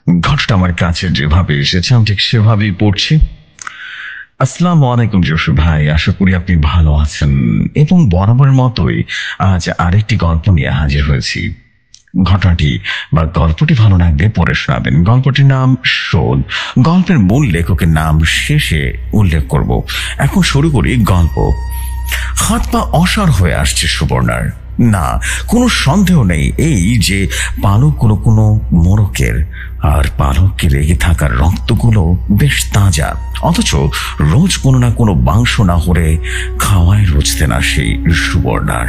ঘটনা আমার কাছে যেভাবে এসেছে আমি ঠিক সেভাবেই পড়ছি। আসসালামু আলাইকুম জসু ভাই, আশা করি আপনি ভালো আছেন এবং বরাবরের মতোই আজ আরেকটি গল্প নিয়ে হাজির হয়েছি। ঘটনাটি বা গল্পটি ভালো লাগবে পড়ে শোনাবেন। গল্পটির নাম শোধ। গল্পের মূল লেখকের নাম শেষে উল্লেখ করব। এখন শুরু করি গল্প। হাত পা অসাড় হয়ে আসছে সুবর্ণার। না, কোনো সন্দেহ নেই এই যে পালকগুলো কোনো মোরকের, আর পালককে লেগে থাকার রক্তগুলো বেশ তাজা, অথচ রোজ কোনো না কোনো মাংস না হলে খাওয়ায় রুচতে না সেই সুবর্ণার।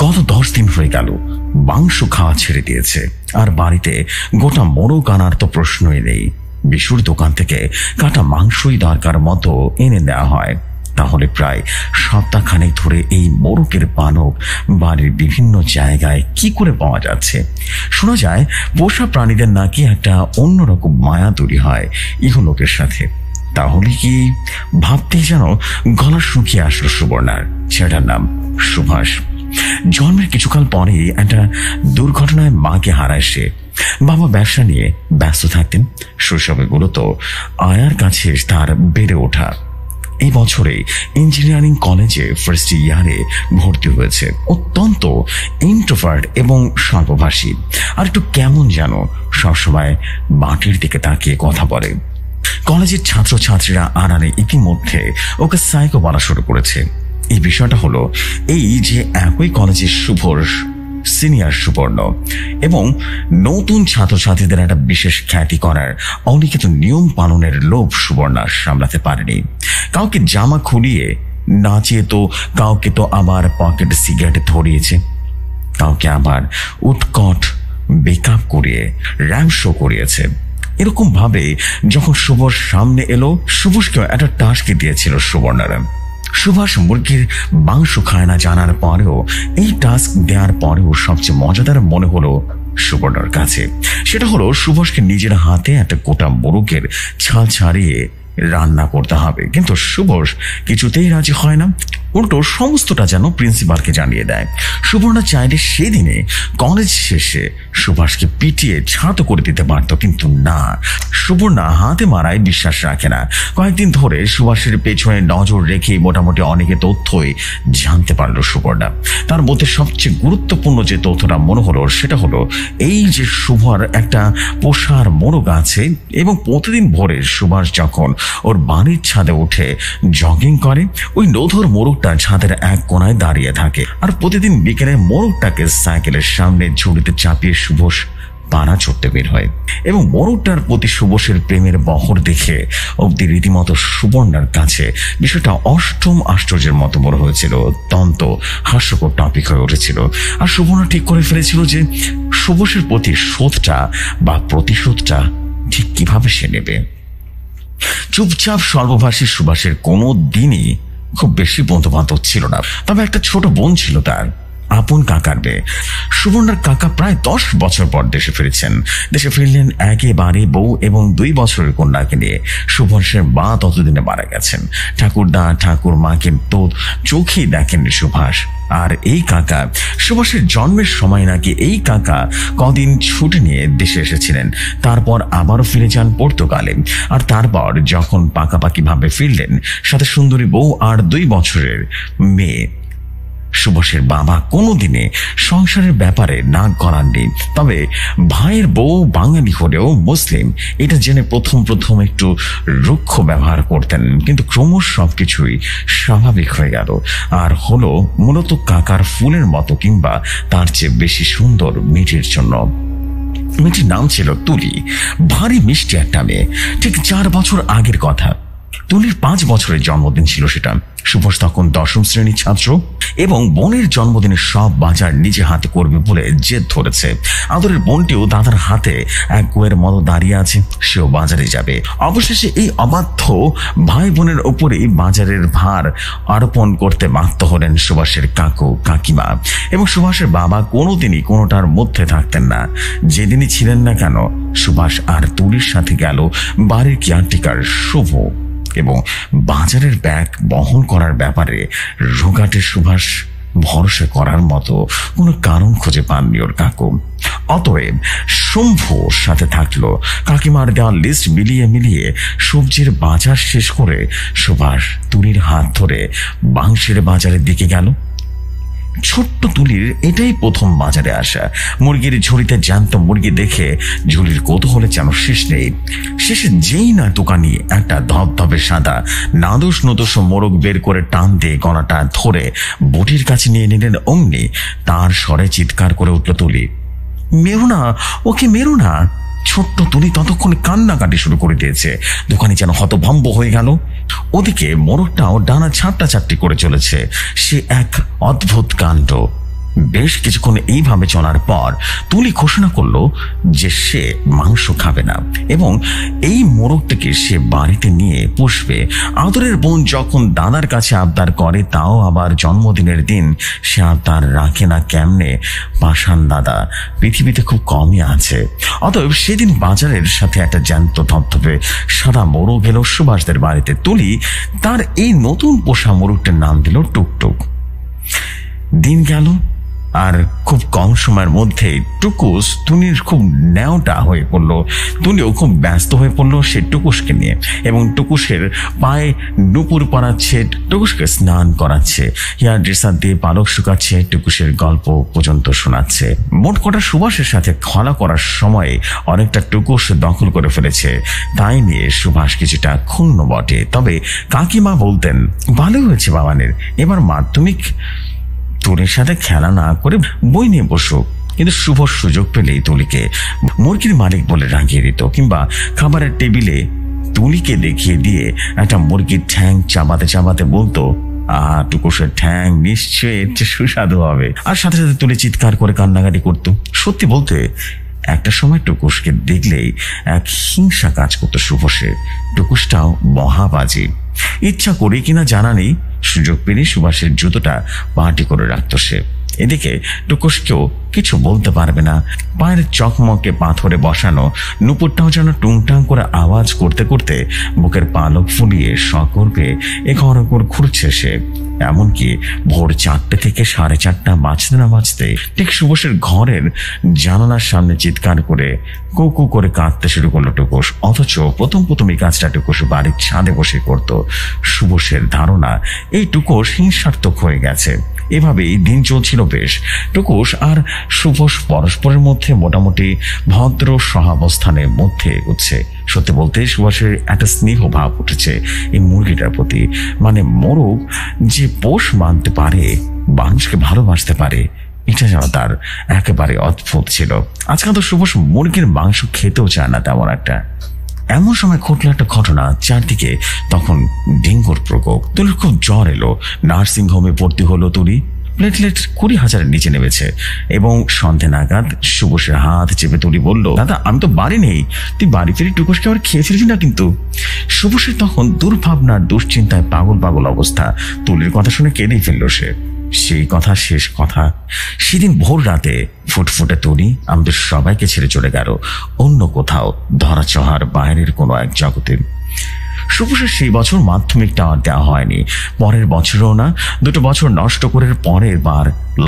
গত 10 দিন হয়ে গেল মাংস খাওয়া ছেড়ে দিয়েছে, আর বাড়িতে গোটা মোরগ আনার তো প্রশ্নই নেই। বিশুর দোকান থেকে কাটা মাংসই দরকার মতো এনে দেওয়া হয়। তাহলে প্রায় সপ্তাহখানেক ধরে এই মোরগের পালক বাড়ির বিভিন্ন জায়গায় কি করে পাওয়া যাচ্ছে? শোনা যায় পোষা প্রাণীদের নাকি একটা অন্যরকম মায়া তৈরি হয় ইহলোকের সাথে। তাহলে কি ভাবতেই যেন গলা শুকিয়ে আসলো সুবর্ণার। ছেলেটার নাম সুভাষ। জন্মের কিছুকাল পরেই একটা দুর্ঘটনায় মাকে হারায় সে। বাবা ব্যবসা নিয়ে ব্যস্ত থাকতেন। শৈশবে মূলত আয়ার কাছে তার বেড়ে ওঠা। এই বছরে ইঞ্জিনিয়ারিং কলেজে ফার্স্ট ইয়ারে ভর্তি হয়েছে। অত্যন্ত ইন্ট্রোভার্ট এবং স্বল্পভাষী, আর একটু কেমন যেন সবসময় মাটির দিকে তাকিয়ে কথা বলে। কলেজের ছাত্রছাত্রীরা আড়ালে ইতিমধ্যে ওকে সাইকো বলা শুরু করেছে। এই বিষয়টা হলো এই যে একই কলেজের শুভর সিনিয়র সুবর্ণ এবং নতুন ছাত্রছাত্রীদের একটা বিশেষ খ্যাতি করার অলিখিত নিয়ম পালনের লোভ সুবর্ণা সামলাতে পারেনি। কাউকে জামা খুলিয়ে নাচিয়ে তো, কাউকে তো আবার পকেট সিগারেট ধরিয়েছে, কাউকে আবার উৎকট বেকআপ করিয়ে র্যাম্প শো করিয়েছে। এরকম ভাবে যখন শুভর সামনে এলো, সুভাষকেও একটা টাস্কি দিয়েছিল সুবর্ণারা। সুভাষ মুরগির মাংস খায় না জানার পরেও, এই টাস্ক দেওয়ার পরেও সবচেয়ে মজাদার মনে হলো সুবর্ণার কাছে সেটা হলো সুভাষকে নিজের হাতে একটা গোটা মোরগের ছাল ছাড়িয়ে রান্না করতে হবে। কিন্তু সুভাষ কিছুতেই রাজি হয় না, উল্টো সমস্তটা যেন প্রিন্সিপালকে জানিয়ে দেয়। সুবর্ণা চাইলে সেদিনে কলেজ শেষে সুভাষকে পিটিয়ে ছাত করে দিতে পারত, কিন্তু না, সুবর্ণা হাতে মারায় বিশ্বাস রাখে না। কয়েকদিন ধরে সুভাষের পেছনে নজর রেখে মোটামুটি অনেকে তথ্যই জানতে পারল সুবর্ণা। তার মধ্যে সবচেয়ে গুরুত্বপূর্ণ যে তথ্যটা মনে হলো সেটা হলো এই যে শুভর একটা পোষার মোরগ আছে এবং প্রতিদিন ভোরে সুভাষ যখন ওর বাড়ির ছাদে উঠে জগিং করে, ওই নোধর মোরগটা ছাদের এক কোনায় দাঁড়িয়ে থাকে, আর প্রতিদিন বিকেলে মোরগটাকে সাইকেলের সামনে ঝুড়িতে চাপিয়ে সুভাষ পাড়া ছুটতে বের হয়। এবং মোরগটার প্রতি সুভাষের প্রেমের বহর দেখে অব্দি রীতিমতো সুবর্ণার কাছে বিষয়টা অষ্টম আশ্চর্যের মতো মনে হয়েছিল। অত্যন্ত হাস্যকর টপিক হয়ে উঠেছিল। আর সুবর্ণা ঠিক করে ফেলেছিল যে সুভাষের প্রতি শোধটা বা প্রতিশোধটা ঠিক কিভাবে সে নেবে। চুপচাপ স্বল্পভাষী সুভাষের কোনো দিনই খুব বেশি বন্ধু বান্ধব ছিল না, তবে একটা ছোট বোন ছিল তার, আপন কাকার মেয়ে। সুবর্ণার কাকা প্রায় 10 বছর পর দেশে ফিরেছেন। দেশে ফিরলেন একেবারে বউ এবং 2 বছরের কন্যাকে নিয়ে। সুভাষের মা ততদিনে মারা গেছেন। ঠাকুরদা ঠাকুরমাকে তো চোখেই দেখেননি সুভাষ। আর এই কাকা, সুভাষের জন্মের সময় নাকি এই কাকা কদিন ছুটি নিয়ে দেশে এসেছিলেন, তারপর আবারও ফিরে যান পর্তুগালে। আর তারপর যখন পাকাপাকি ভাবে ফিরলেন, সাথে সুন্দরী বউ আর 2 বছরের মেয়ে। সুভাষের বাবা কোনোদিনে সংসারের ব্যাপারে নাক গলাননি, তবে ভাইয়ের বউ বাঙালি হলেও মুসলিম এটা জেনে প্রথম একটু রুক্ষ ব্যবহার করতেন, কিন্তু ক্রমশ সবকিছুই স্বাভাবিক হয়ে গেল। আর হলো মূলত কাকার ফুলের মতো কিংবা তার চেয়ে বেশি সুন্দর মেয়েটির জন্য। মেয়েটির নাম ছিল তুলি। ভারী মিষ্টি একটা মেয়ে। ঠিক 4 বছর আগের কথা। তুলির 5 বছরের জন্মদিন ছিল সেটা। সুভাষ তখন 10ম শ্রেণীর ছাত্র এবং বোনের জন্মদিনের সব বাজার নিজে হাতে করবে বলে জেদ ধরেছে। আদরের বোনটিও দাদার হাতে এক গোয়ের মতো দাঁড়িয়ে আছে, সেও বাজারে যাবে। অবশেষে এই অবাধ্য ভাই বোনের উপরেই বাজারের ভার আরোপণ করতে বাধ্য হলেন সুভাষের কাকু কাকিমা এবং সুভাষের বাবা। কোনোদিনই কোনোটার মধ্যে থাকতেন না। যেদিনই ছিলেন না কেন, সুভাষ আর তুলির সাথে গেল বাড়ির কেয়ারটেকার শুভ এবং বাজারের ব্যাগ বহন করার ব্যাপারে রোগাটে সুভাষ ভরসা করার মতো কোনো কারণ খুঁজে পাননি ওর কাকু। অতএব শম্ভুর সাথে থাকলো। কাকিমার দেওয়া লিস্ট মিলিয়ে সবজির বাজার শেষ করে সুভাষ তুলির হাত ধরে বাংশের বাজারের দিকে গেল। ছোট্ট তুলির এটাই প্রথম বাজারে আসা। মুরগির ঝুড়িতে জ্যান্ত মুরগি দেখে ঝুলির কৌতূহলে যেন শেষ নেই। শেষে যেই না দোকানি একটা ধবধবে সাদা নাদুস নদুস মোরগ বের করে টান দিয়ে গলাটা ধরে বটির কাছে নিয়ে নিলেন, অমনি তার স্বরে চিৎকার করে উঠল তুলি, মেরো না, ওকে মেরো না। ছোট্ট তুলি ততক্ষণে কান্নাকাটি শুরু করে দিয়েছে। দোকানি যেন হতভম্ব হয়ে গেল। ওদিকে মোরগটাও ডানা ছাপটাছাপটি করে চলেছে। সে এক অদ্ভুত কাণ্ড। বেশ কিছুক্ষণ এইভাবে চলার পর তুলি ঘোষণা করলো যে সে মাংস খাবে না এবং এই মোরগটাকে সে বাড়িতে নিয়ে পুষবে। আদরের বোন যখন দাদার কাছে আবদার করে, তাও আবার জন্মদিনের দিন, সে আবদার রাখে না কেমনে? পাষাণ দাদা পৃথিবীতে খুব কমই আছে। অতএব সেদিন বাজারের সাথে একটা জ্যান্ত ধবধবে সাদা মোরগ এলো সুভাষদের বাড়িতে। তুলি তার এই নতুন পোষা মোরগটার নাম দিল টুকটুক। দিন গেল আর খুব কম সময়ের মধ্যে টুকুস তুলির খুব ন্যাওটা হয়ে পড়লো। তুলিও খুব ব্যস্ত হয়ে পড়লো সে টুকুসকে নিয়ে এবং টুকুসের পায়ে নুপুর পরাচ্ছে, টুকুসকে স্নান করাচ্ছে, হেয়ার ড্রেসার দিয়ে পালক শুকাচ্ছে, টুকুসের গল্প পর্যন্ত শোনাচ্ছে। মোট কটা সুভাষের সাথে খলা করার সময় অনেকটা টুকুস দখল করে ফেলেছে। তাই নিয়ে সুভাষ কিছুটা ক্ষুণ্ণ বটে। তবে কাকিমা বলতেন, ভালো হয়েছে বাবানের, এবার মাধ্যমিক তুলির সাথে খেলা না করে বই নিয়ে বসো। কিন্তু শুভ সুযোগ পেলেই তুলিকে মুরগির মালিক বলে রাগিয়ে দিত, কিংবা খাবারের টেবিলে তুলিকে দেখিয়ে দিয়ে একটা মুরগির ঠ্যাং চাবাতে চাবাতে বলতো, টুকুসের ঠ্যাং নিশ্চয়ই সুস্বাদু হবে। আর সাথে সাথে তুলি চিৎকার করে কান্নাকাটি করতো। সত্যি বলতে একটা সময় টুকুসকে দেখলেই এক হিংসা কাজ করতো সুভাষের। টুকুসটাও মহাবাজি। ইচ্ছা করে কিনা জানা নেই, সুযোগ পেলে সুভাষের জুতোটা পাটি করে রাখতো সে। এদিকে টুকুসকেও কিছু বলতে পারবে না। পায়ের চকমকে পাথরে বসানো নুপুরটাও যেন টুংটাং করে আওয়াজ করতে করতে বুকের পালক ফুলিয়ে সকর্পে এঘর ওঘর ঘুরছে সে। এমনকি ভোর 4টে থেকে 4:30 বাজতে না বাজতে ঠিক সুভাষের ঘরের জানালার সামনে চিৎকার করে কুকু করে কাঁদতে শুরু করলো টুকুস। অথচ প্রথম এই কাজটা টুকুস বাড়ির ছাদে বসে করত। সুভাষের ধারণা এই টুকুস হিংসাত্মক হয়ে গেছে। এভাবেই দিন চলছিল বেশ। টুকুস আর সুভাষ পরস্পরের মধ্যে মোটামুটি ভদ্র সহাবস্থানের মধ্যে এগোচ্ছে। সত্যি বলতে সুভাষের একটা স্নেহ ভাব উঠেছে এই মুরগিটার প্রতি। মানে মোরগ যে পোষ মানতে পারে, মানুষকে ভালোবাসতে পারে, এটা যেন তার একেবারে অদ্ভুত ছিল। আজকাল তো সুভাষ মুরগির মাংস খেতেও চায় না তেমন একটা। এমন সময় ঘটলো একটা ঘটনা। চারদিকে তখন ডেঙ্গুর প্রকোপ। তুলির খুব জ্বর এলো। নার্সিং হোমে ভর্তি হলো তুলি। প্লেটলেট 20,000-এর নিচে নেমেছে এবং সন্ধে নাগাদ সুভাষের হাত চেপে তুলি বলল, দাদা আমি তো বাড়ি নেই, তুই বাড়ি ফিরে টুকুসকে আবার খেয়ে ফেলবি না কিন্তু। সুভাষের তখন দুর্ভাবনার দুশ্চিন্তায় পাগল পাগল অবস্থা। তুলির কথা শুনে কেঁদেই ফেললো সে। সেই কথা শেষ কথা। সেদিন ভোর রাতে ফুটফুটে তুলি আমাদের সবাইকে ছেড়ে চলে গেল অন্য কোথাও, ধরা চহার বাইরের কোনো এক জগতে। সুভাষের সেই বছর মাধ্যমিকটা আর দেওয়া হয়নি, পরের বছরও না। 2 বছর নষ্ট করে পরের বার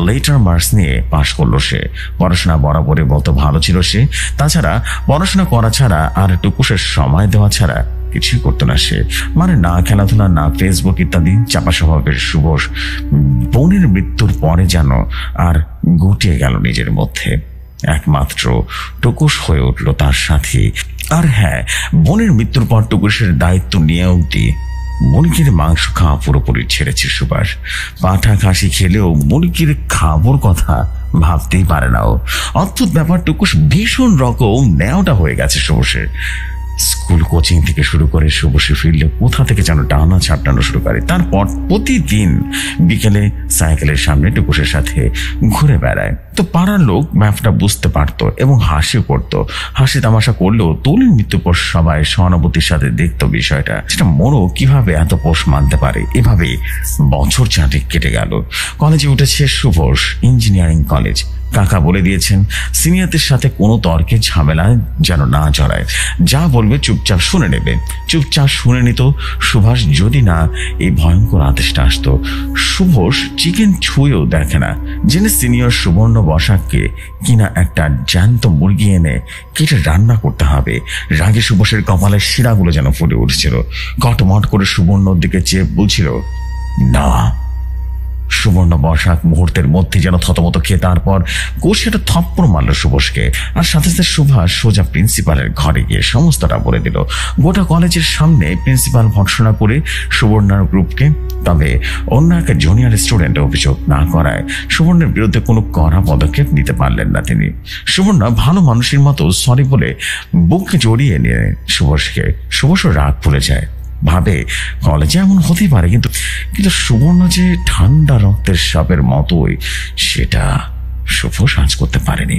লেটার মার্কস নিয়ে পাশ করলো সে। পড়াশোনা বরাবরের মতো ভালো ছিল সে। তাছাড়া পড়াশোনা করা ছাড়া আর টুকুসের সময় দেওয়া ছাড়া কিছুই করতো না সে। মানে না খেলাধুলা, না ফেসবুক ইত্যাদি। চাপা স্বভাবের সুভাষ বোনের মৃত্যুর পরে যেন আর গুটিয়ে গেল নিজের মধ্যে। একমাত্র টুকুস হয়ে উঠল তার সাথী। আর হ্যাঁ, বোনের মৃত্যুর পর টুকুসের দায়িত্ব নিয়ে অবধি মুরগির মাংস খাওয়া পুরোপুরি ছেড়েছে সুভাষ। পাঠা খাসি খেলেও মুরগির খাবার কথা ভাবতেই পারে না ও। অদ্ভুত ব্যাপার, টুকুস ভীষণ রকম ন্যাওটা হয়ে গেছে সুভাষের। স্কুল কোচিং থেকে শুরু করে সুভাষে ফিরলে কোথা থেকে যেন টানা ছাপটানো শুরু করে। তারপর প্রতিদিন বিকেলে সাইকেলের সামনে টুকুসের সাথে ঘুরে বেড়ায়। তো পাড়ার লোক ব্যাপারটা বুঝতে পারতো এবং হাসিও করতো। হাসি তামাশা করলেও তুলির মৃত্যুর পর সবাই সহানুভূতির সাথে দেখতো বিষয়টা, সেটা মনও কিভাবে এত পোষ মানতে পারে। এভাবে বছর 4 কেটে গেল। কলেজে উঠেছে সুভাষ, ইঞ্জিনিয়ারিং কলেজ। কাকা বলে দিয়েছেন সিনিয়রদের সাথে কোনো তর্কে ঝামেলায় যেন না জড়ায়, যা বলবে চুপচাপ শুনে নেবে। চুপচাপ শুনে নিত সুভাষ, যদি না এই ভয়ঙ্কর আদেশটা আসতো। সুভাষ চিকেন ছুঁয়েও দেখে না, জেনে সিনিয়র সুবর্ণ বসাককে কিনা একটা জ্যান্ত মুরগি এনে কেটে রান্না করতে হবে। রাগে সুভাষের কপালের শিরাগুলো যেন ফুটে উঠছিল। কটমট করে সুবর্ণর দিকে চেয়ে বলছিল না। সুবর্ণ বসাক মুহূর্তের মধ্যে যেন থতমত খেয়ে তারপর কষে একটা থপ্পড় মারল সুভাষকে। আর সাথে সাথে সুভাষ সোজা প্রিন্সিপালের ঘরে গিয়ে সমস্তটা বলে দিল। গোটা কলেজের সামনে প্রিন্সিপাল ভর্ৎসনা করে সুবর্ণার গ্রুপকে, তবে অন্য এক জুনিয়র স্টুডেন্ট অভিযোগ না করায় সুবর্ণের বিরুদ্ধে কোনো কড়া পদক্ষেপ নিতে পারলেন না তিনি। সুবর্ণ ভালো মানুষের মতো সরি বলে বুককে জড়িয়ে নিয়ে সুভাষকে। সুভাষও রাগ ভুলে যায়, ভাবে কলেজে এমন হতেই পারে, কিন্তু সুবর্ণ যে ঠান্ডা রক্তের সাপের মতোই সেটা শুভ সাজ করতে পারেনি।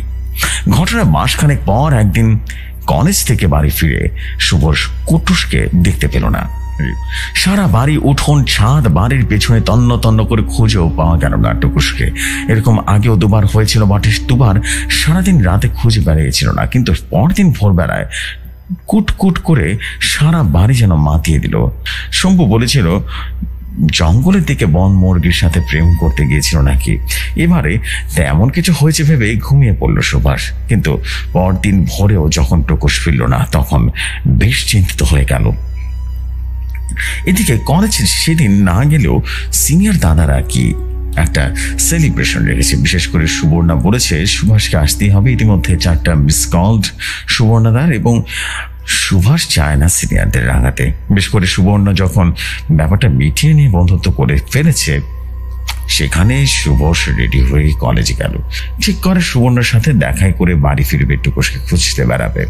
ঘটনার মাসখানেক পর একদিন কলেজ থেকে বাড়ি ফিরে সুভাষ কুটুসকে দেখতে পেল না। সারা বাড়ি উঠোন ছাদ বাড়ির পেছনে তন্ন তন্ন করে খুঁজেও পাওয়া গেল না টুকুসকে। এরকম আগেও দুবার হয়েছিল বটে, দুবার সারাদিন রাতে খুঁজে বেড়িয়েছিল না, কিন্তু পরদিন ভোরবেলায় কুটকুট করে সারা বাড়ি যেন মাতিয়ে দিল। শম্ভু বলেছিল জঙ্গলের দিকে বন মুরগির সাথে প্রেম করতে গিয়েছিল নাকি। এবারে তেমন কিছু হয়েছে ভেবে ঘুমিয়ে পড়ল সুভাষ, কিন্তু পরদিন ভোরেও যখন টুকুস ফিরল না তখন বেশ চিন্তিত হয়ে গেল। এদিকে কলেজে সেদিন না গেলেও সিনিয়র দাদারা কি একটা সেলিব্রেশন রেখেছে। বিশেষ করে সুবর্ণা বলেছে সুভাষকে আসতেই হবে। ইতিমধ্যে 4টা মিস কল্ড সুবর্ণাদার, এবং সুভাষ চায় না সিনিয়রদের রাঙাতে। বিশেষ করে সুবর্ণ যখন ব্যাপারটা মিটিয়ে নিয়ে বন্ধুত্ব করে ফেলেছে, সেখানে সুভাষ রেডি হয়ে কলেজে গেল। ঠিক করে সুবর্ণের সাথে দেখাই করে বাড়ি ফিরবে, টুকুসকে খুঁজতে বেড়াবে।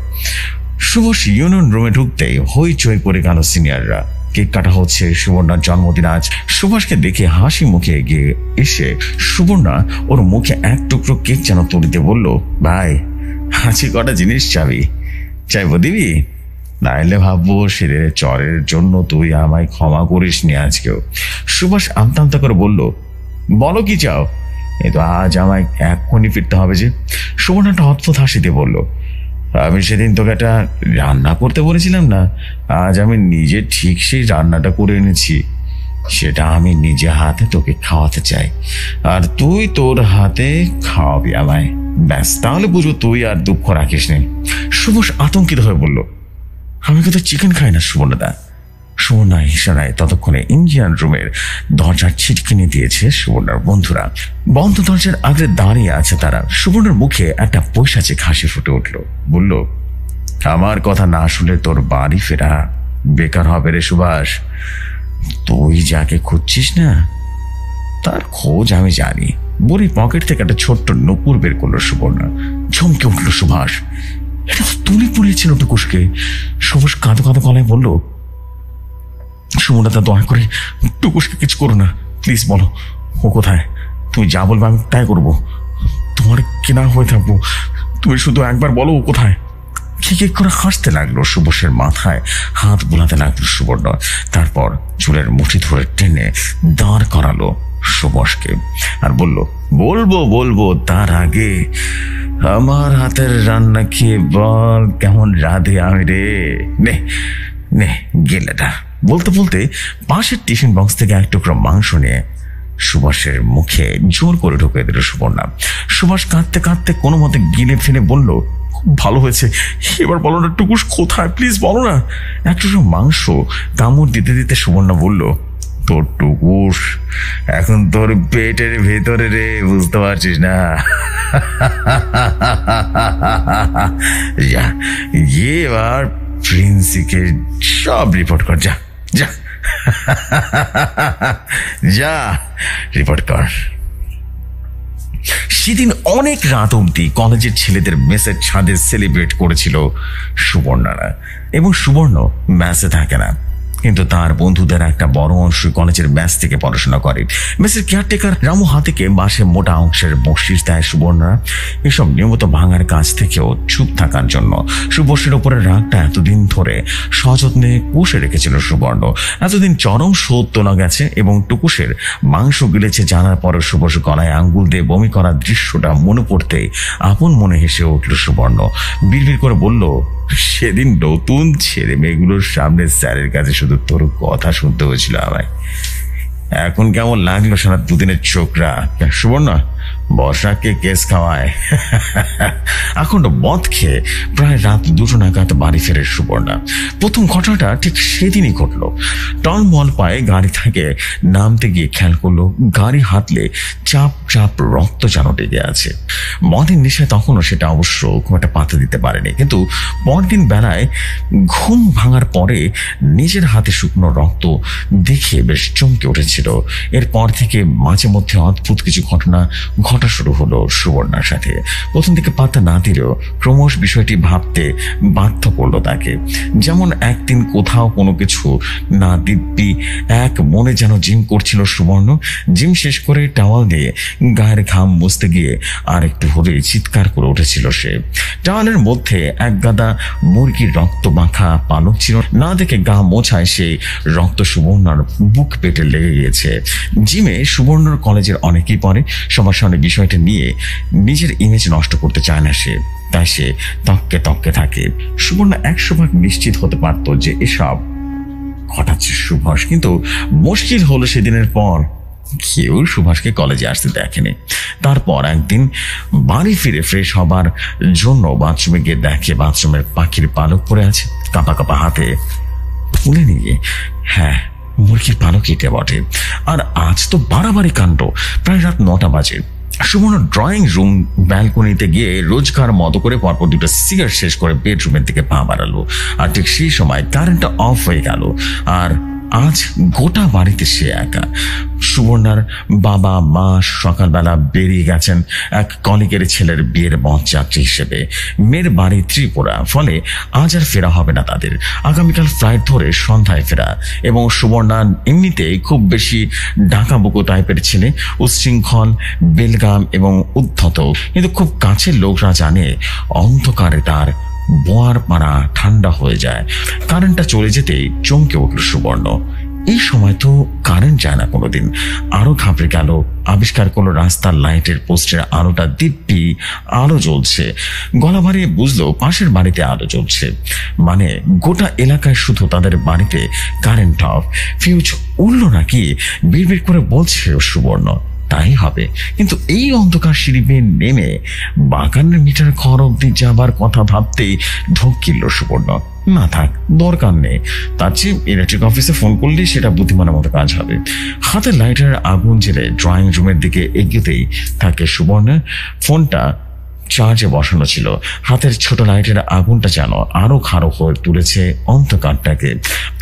সুভাষ ইউনিয়ন রুমে ঢুকতেই হইচই করে গেল সিনিয়ররা। কেক কাটা হচ্ছে, সুবর্ণার জন্মদিন আজ। সুভাষকে দেখে হাসি মুখে এগিয়ে এসে সুবর্ণা ওর মুখে এক টুকরো কেক যেন তুলিতে বলল, ভাই হাসি কটা জিনিস চাইবো দিবি? নাইলে ভাববো সেদের চরের জন্য তুই আমায় ক্ষমা করিস নি আজকেও। সুভাষ আমতা আমতা করে বলল, বলো কি চাও? এ তো আজ আমায় এক্ষুনি ফিরতে হবে যে। সুবর্ণাটা অদ্ভুত হাসিতে বলল, আমি সেদিন তোকে একটা রান্না করতে বলেছিলাম না, আজ আমি নিজে ঠিক সেই রান্নাটা করে এনেছি। সেটা আমি নিজে হাতে তোকে খাওয়াতে চাই, আর তুই তোর হাতে খাওয়াবি আমায়। ব্যাস, তাহলে বুঝবো তুই আর দুঃখ রাখিস নি। সুভাষ আতঙ্কিত হয়ে বলল, আমি কিন্তু চিকেন খাই না সুবর্ণদা। সুবর্ণা ইশারায় ততক্ষণে ইঞ্জিনিয়ার রুমের দরজার ছিটকিনি দিয়েছে সুবর্ণার বন্ধুরা। বন্ধ দরজার আগে দাঁড়িয়ে আছে তারা। সুবর্ণার মুখে একটা পৈশাচিক হাসি ফুটে উঠল, বলল, আমার কথা না শুনলে তোর বাড়ি ফেরা বেকার হবে রে সুভাষ। তুই যাকে খুঁজছিস না তার খোঁজ আমি জানি। বলি পকেট থেকে একটা ছোট্ট নুপুর বের করলো সুবর্ণা। চমকে উঠল সুভাষ, এটা তো তুলি পড়িয়েছিল টুকুসকে। সুভাষ কাঁদো কাঁদো গলায় বলল, সুবর্ণা দয়া করে টুকুসকে কিছু করো না, প্লিজ বলো ও কোথায়। তুমি যা বলবে আমি তাই করবো, তোমার কেনা হয়ে থাকবো। তুমি শুধু একবার বলো ও কোথায়। ঠিক করে হাসতে লাগলো। সুভাষের মাথায় হাত বোলাতে লাগলো সুবর্ণ। তারপর চুলের মুঠি ধরে টেনে দাঁড় করালো সুভাষকে আর বলল, বলবো তার আগে আমার হাতের রান্না খেয়ে বল কেমন রাধে আমি রে। নে গেলেটা। বলতে বলতে পাশের টিফিন বক্স থেকে এক টুকরো মাংস নিয়ে সুভাষের মুখে জোর করে ঢুকে দিল সুবর্ণা। সুভাষ কাঁদতে কাঁদতে কোনো মতে গিলে ফেলে বলল, ভালো হয়েছে, এবার বলো না টুকুস কোথায়, প্লিজ বলো না। একটু মাংস কামড় দিতে দিতে সুবর্ণা বলল, তোর টুকুস এখন তোর পেটের ভেতরে রে, বুঝতে পারছিস না? যা গিয়ে এবার প্রিন্সিকে সব রিপোর্ট কর, যা যা যা রিপোর্ট কর। সেদিন অনেক রাত অবধি কলেজের ছেলেদের মেসের ছাদে সেলিব্রেট করেছিল সুবর্ণারা, এবং সুবর্ণ মেসে থাকে না, কিন্তু তার বন্ধুদের একটা বড় অংশ কলেজের ম্যাচ থেকে পড়াশোনা করে। মেসের কেয়ারটেকার রামু হাতিকে মাসে মোটা অংশের বকশিস দেয় সুবর্ণরা। এসব নিয়মিত ভাঙার কাজ থেকেও চুপ থাকার জন্য সুবর্ণের উপরে রাগটা এতদিন ধরে সযত্নে পুষে রেখেছিল সুবর্ণ। এতদিন চরম শোধ তোলা গেছে, এবং টুকুসের মাংস গিলেছে জানার পরও সুবর্ণ গলায় আঙ্গুল দিয়ে বমি করার দৃশ্যটা মনে পড়তেই আপন মনে হেসে উঠল সুবর্ণ। বিড়বিড় করে বলল, সেদিন নতুন ছেলে মেয়েগুলোর সামনে স্যারের কাছে শুধু তোর কথা শুনতে হয়েছিল আমায়। এখন কেমন লাগলো সারা দুদিনের চোখরা সুবর্ণা? বর্ষাকে কেস খাওয়ায়। এখন মদ খেয়ে প্রায় রাত 2টো নাগাদ বাড়ি ফেরে সুবর্ণা। প্রথম ঘটনাটা ঠিক সেদিনই ঘটলো। টলমল পায়ে গাড়ি থেকে নামতে গিয়ে খেয়াল করলো গাড়ি হাতলে চাপ চাপ রক্ত যেন লেগে আছে। মদের নেশায় তখনও সেটা অবশ্য খুব একটা পাত্তা দিতে পারেনি, কিন্তু পরদিন বেলায় ঘুম ভাঙার পরে নিজের হাতে শুকনো রক্ত দেখে বেশ চমকে উঠেছিল। এরপর থেকে মাঝে মধ্যে অদ্ভুত কিছু ঘটনা ঘটা শুরু হলো সুবর্ণার সাথে। প্রথম দিকে পাত্তা না দিলেও ক্রমশ বিষয়টি ভাবতে বাধ্য করলো তাকে। যেমন একদিন কোথাও কোনো কিছু না দিব্যি এক মনে যেন জিম করছিল সুবর্ণ। জিম শেষ করে টাওয়াল দিয়ে গায়ের ঘাম মুছতে গিয়ে আর একটু হলেই চিৎকার করে উঠেছিল সে। টাওয়ালের মধ্যে এক গাদা মুরগির রক্ত মাখা পালক ছিল, না দেখে গা মোছায় সেই রক্ত সুবর্ণার বুক পেটে লেগে গিয়েছে। জিমে সুবর্ণর কলেজের অনেকেই পড়ে, সবার সামনে বিষয়টা নিয়ে নিজের ইমেজ নষ্ট করতে চায় না সে, তাই সে তককে তককে থাকে। সুবর্ণা 100% নিশ্চিত হতে পারত যে এসব ঘটাচ্ছে সুভাষ, কিন্তু মুশকিল হলো সেদিনের পর কেউ সুভাষকে কলেজে আসতে দেখেনি। তারপর একদিন বাড়ি ফিরে ফ্রেশ হবার জন্য বাথরুমে গিয়ে দেখে বাথরুমের পাখির পালক পড়ে আছে। কাঁপা কাঁপা হাতে তুলে নিয়ে, হ্যাঁ মুরগির পালক এটা বটে। আর আজ তো বাড়াবাড়ি কাণ্ড। প্রায় রাত 9টা বাজে। সুবর্ণ ড্রয়িং রুম ব্যালকনিতে গিয়ে রোজকার মতো করে পরপর 2টা সিগারেট শেষ করে বেডরুমের দিকে পা বাড়ালো। আর ঠিক সেই সময় কারেন্টটা অফ হয়ে গেল। আর আজ গোটা বাড়িতে সে একা। সুবর্ণার বাবা মা সকালবেলা বেরিয়ে গেছেন এক কলিগের ছেলের বিয়ের বরযাত্রী হিসেবে। মেয়ের বাড়ি ত্রিপুরা, ফলে আজ আর ফেরা হবে না তাদের। আগামীকাল ফ্লাইট ধরে সন্ধ্যায় ফেরা। এবং সুবর্ণা এমনিতেই খুব বেশি ডাকাবুকো টাইপের ছেলে, উচ্ছৃঙ্খল, বেলগাম এবং উদ্ধত, কিন্তু খুব কাছের লোকরা জানে অন্ধকারে তার বোয়ার পাড়া ঠান্ডা হয়ে যায়। কারেন্টটা চলে যেতেই চমকে উঠল সুবর্ণ। এই সময় তো কারেন্ট যায় না কোনোদিন। আরো ঘাবড়ে গেল। আবিষ্কার করলো রাস্তার লাইটের পোস্টের আলোটা দিব্যি আলো জ্বলছে। গলা বাড়িয়ে বুঝলো পাশের বাড়িতে আলো জ্বলছে, মানে গোটা এলাকায় শুধু তাদের বাড়িতে কারেন্ট অফ। ফিউজ উড়লো নাকি বিড়বিড় করে বলছে সুবর্ণ। তাই হবে, কিন্তু এই অন্ধকার সিঁড়ি বেয়ে নেমে বাগানের মিটার ঘর অব্দি যাবার কথা ভাবতেই ঢোক কিনল সুবর্ণ। না থাক, দরকার নেই, তার চেয়ে ইলেকট্রিক অফিসে ফোন করলেই সেটা বুদ্ধিমানের মতো কাজ হবে। হাতে লাইটার আগুন জেলে ড্রয়িং রুমের দিকে এগোতেই থাকে সুবর্ণ। ফোনটা চার্জে বসানো ছিল। হাতের ছোট লাইটের আগুনটা যেন আরো খাড়ো হয়ে তুলেছে অন্ধকারটাকে।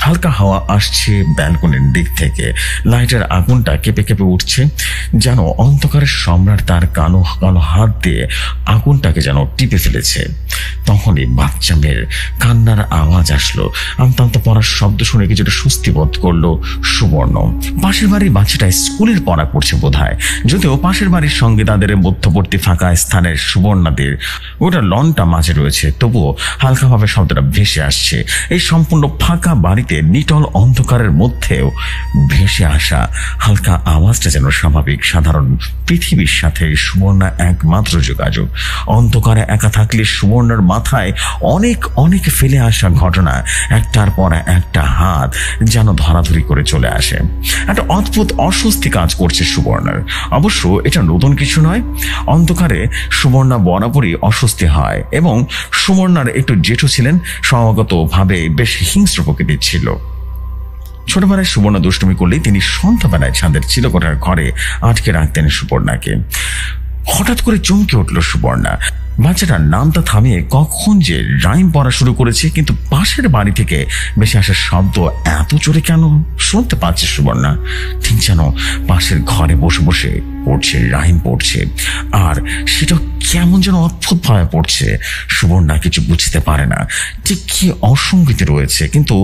হালকা হাওয়া আসছে ব্যালকনির দিক থেকে। লাইটের আগুনটা কেঁপে কেঁপে উঠছে, যেন অন্ধকারের সম্রাট তার কালো কালো হাত দিয়ে আগুনটাকে যেন টিপে ফেলেছে। তখনই বাচ্চা মেয়ের কান্নার আওয়াজ আসলো। আমতামতা পড়ার শব্দ শুনে কিছুটা স্বস্তি বোধ করলো সুবর্ণ। পাশের বাড়ির বাচ্চাটা স্কুলের পড়া পড়ছে বোধহয়, যদিও পাশের বাড়ির সঙ্গে তাদের মধ্যবর্তী ফাঁকা স্থানের সুবর্ণাদের ওটা লনটা মাঝে রয়েছে, তবুও হালকাভাবে শব্দটা ভেসে আসছে। এই সম্পূর্ণ ফাঁকা বাড়িতে নিটল অন্ধকারের মধ্যেও ভেসে আসা হালকা আওয়াজটা যেন স্বাভাবিক সাধারণ পৃথিবীর সাথে সুবর্ণা একমাত্র যোগাযোগ। অন্ধকারে একা থাকলে সুবর্ণার মাথায় অনেক অনেক ফেলে আসা ঘটনা একটার পর একটা হাত যেন ধরাধরি করে চলে আসে। একটা অদ্ভুত অস্বস্তি কাজ করছে সুবর্ণার। অবশ্য এটা নতুন কিছু নয়। অন্ধকারে সুবর্ণা বরাবরই অস্বস্তি হয়, এবং সুবর্ণার একটু জেঠু ছিলেন, স্বভাবগতভাবে বেশ হিংস্র প্রকৃতির ছিল। ছোটবেলায় সুবর্ণা দুষ্টুমি করলেই তিনি সন্ধ্যাবেলায় ছাদের চিলকোঠার ঘরে আটকে রাখতেন সুবর্ণাকে। হঠাৎ করে চমকে উঠল সুবর্ণা। বাচ্চাটার নামটা থামিয়ে কখন যে রাইম পড়া শুরু করেছে, কিন্তু পাশের বাড়ি থেকে বেশি আসার শব্দ এত জোরে কেন শুনতে পাচ্ছে সুবর্ণা? ঠিক যেন পাশের ঘরে বসে বসে পড়ছে, রাইম পড়ছে, আর সেটা কেমন যেন অদ্ভুত ভাবে পড়ছে। সুবর্ণা কিছু বুঝতে পারে না ঠিক কি অসঙ্গতি রয়েছে, কিন্তু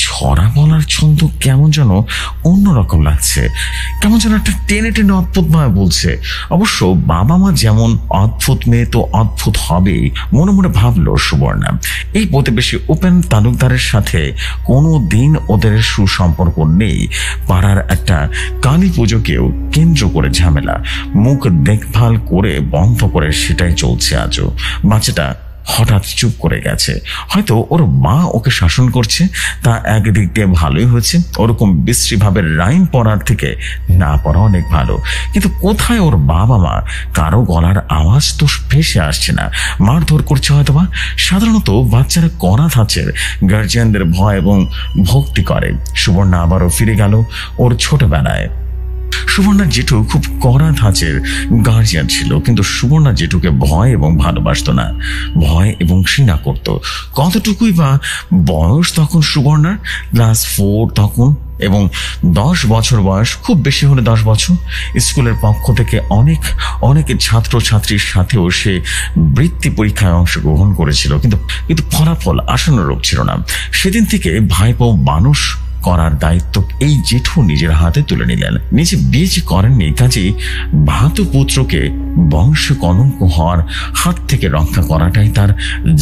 ছড়া বলার ছন্দ কেমন যেন অন্যরকম লাগছে, কেমন যেন একটা টেনে টেনে অদ্ভুত ভাবে বলছে। অবশ্য বাবা মা যেমন অদ্ভুত, মেয়ে তো অদ্ভুত হবেই, মনে মনে ভাবলো সুবর্ণা। এই প্রতিবেশী উপেন তালুকদারের সাথে কোনো দিন ওদের সুসম্পর্ক নেই। পাড়ার একটা কালী পুজোকেও কেন্দ্র করে ঝামেলা, মুখ দেখভাল করে বন্ধ করে সেটাই চলছে আজও। বাচ্চাটা হঠাৎ চুপ করে গেছে। হয়তো ওর মা ওকে শাসন করছে, তা একদিক দিয়ে ভালোই হয়েছে। ওরকম বিশ্রী ভাবে রাইম পড়ার থেকে না পড়া অনেক ভালো। কিন্তু কোথায় ওর বাবা মা? কারো গলার আওয়াজ তো ভেসে আসছে না। মারধর করছে হয়তোবা। সাধারণত বাচ্চারা কড়া ধাঁচের গার্জিয়ানদের ভয় এবং ভক্তি করে। সুবর্ণা আবারও ফিরে গেল ওর ছোটবেলায়। সুবর্ণার জেঠু খুব কড়া ধাঁচের গার্জিয়ান ছিল, কিন্তু সুবর্ণা জেঠুকে ভয় এবং ভালোবাসত না, ভয় এবং ঘৃণা করত। কতটুকুই বা বয়স তখন সুবর্ণার? ক্লাস 4 তখন, এবং 10 বছর বয়স, খুব বেশি হলে 10 বছর। স্কুলের পক্ষ থেকে অনেক ছাত্রছাত্রীর সাথেও সে বৃত্তি পরীক্ষায় অংশগ্রহণ করেছিল, কিন্তু ফলাফল আশানুরূপ ছিল না। সেদিন থেকে ভাইপো মানুষ করার দায়িত্ব এই জেঠু নিজের হাতে তুলে নিলেন। নিজে বিয়ে যে করেননি, কাজেই ভাতু পুত্রকে বংশ কলঙ্ক হওয়ার হাত থেকে রক্ষা করাটাই তার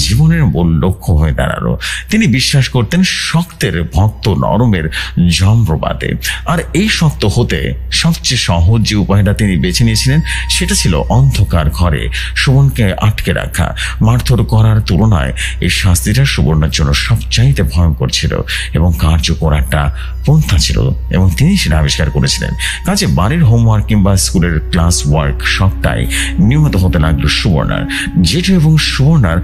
জীবনের মূল লক্ষ্য হয়ে দাঁড়ালো। তিনি বিশ্বাস করতেন শক্তের ভক্ত নরমের যন্ত্রপাতে, আর এই শক্ত হতে সবচেয়ে সহজ যে উপায়টা তিনি বেছে নিয়েছিলেন সেটা ছিল অন্ধকার ঘরে সুবর্ণকে আটকে রাখা। মারধর করার তুলনায় এই শাস্তিটা সুবর্ণার জন্য সবচাইতে ভয়ঙ্কর ছিল এবং কার্যকর একটা পন্থা ছিল, এবং তিনি সেটা আবিষ্কার করেছিলেন। কাজে বাড়ির হোমওয়ার্ক কিংবা স্কুলের ক্লাস ওয়ার্ক সবটাই নিয়মিত হতে লাগলো সুবর্ণার। জেঠু এবং সুবর্ণার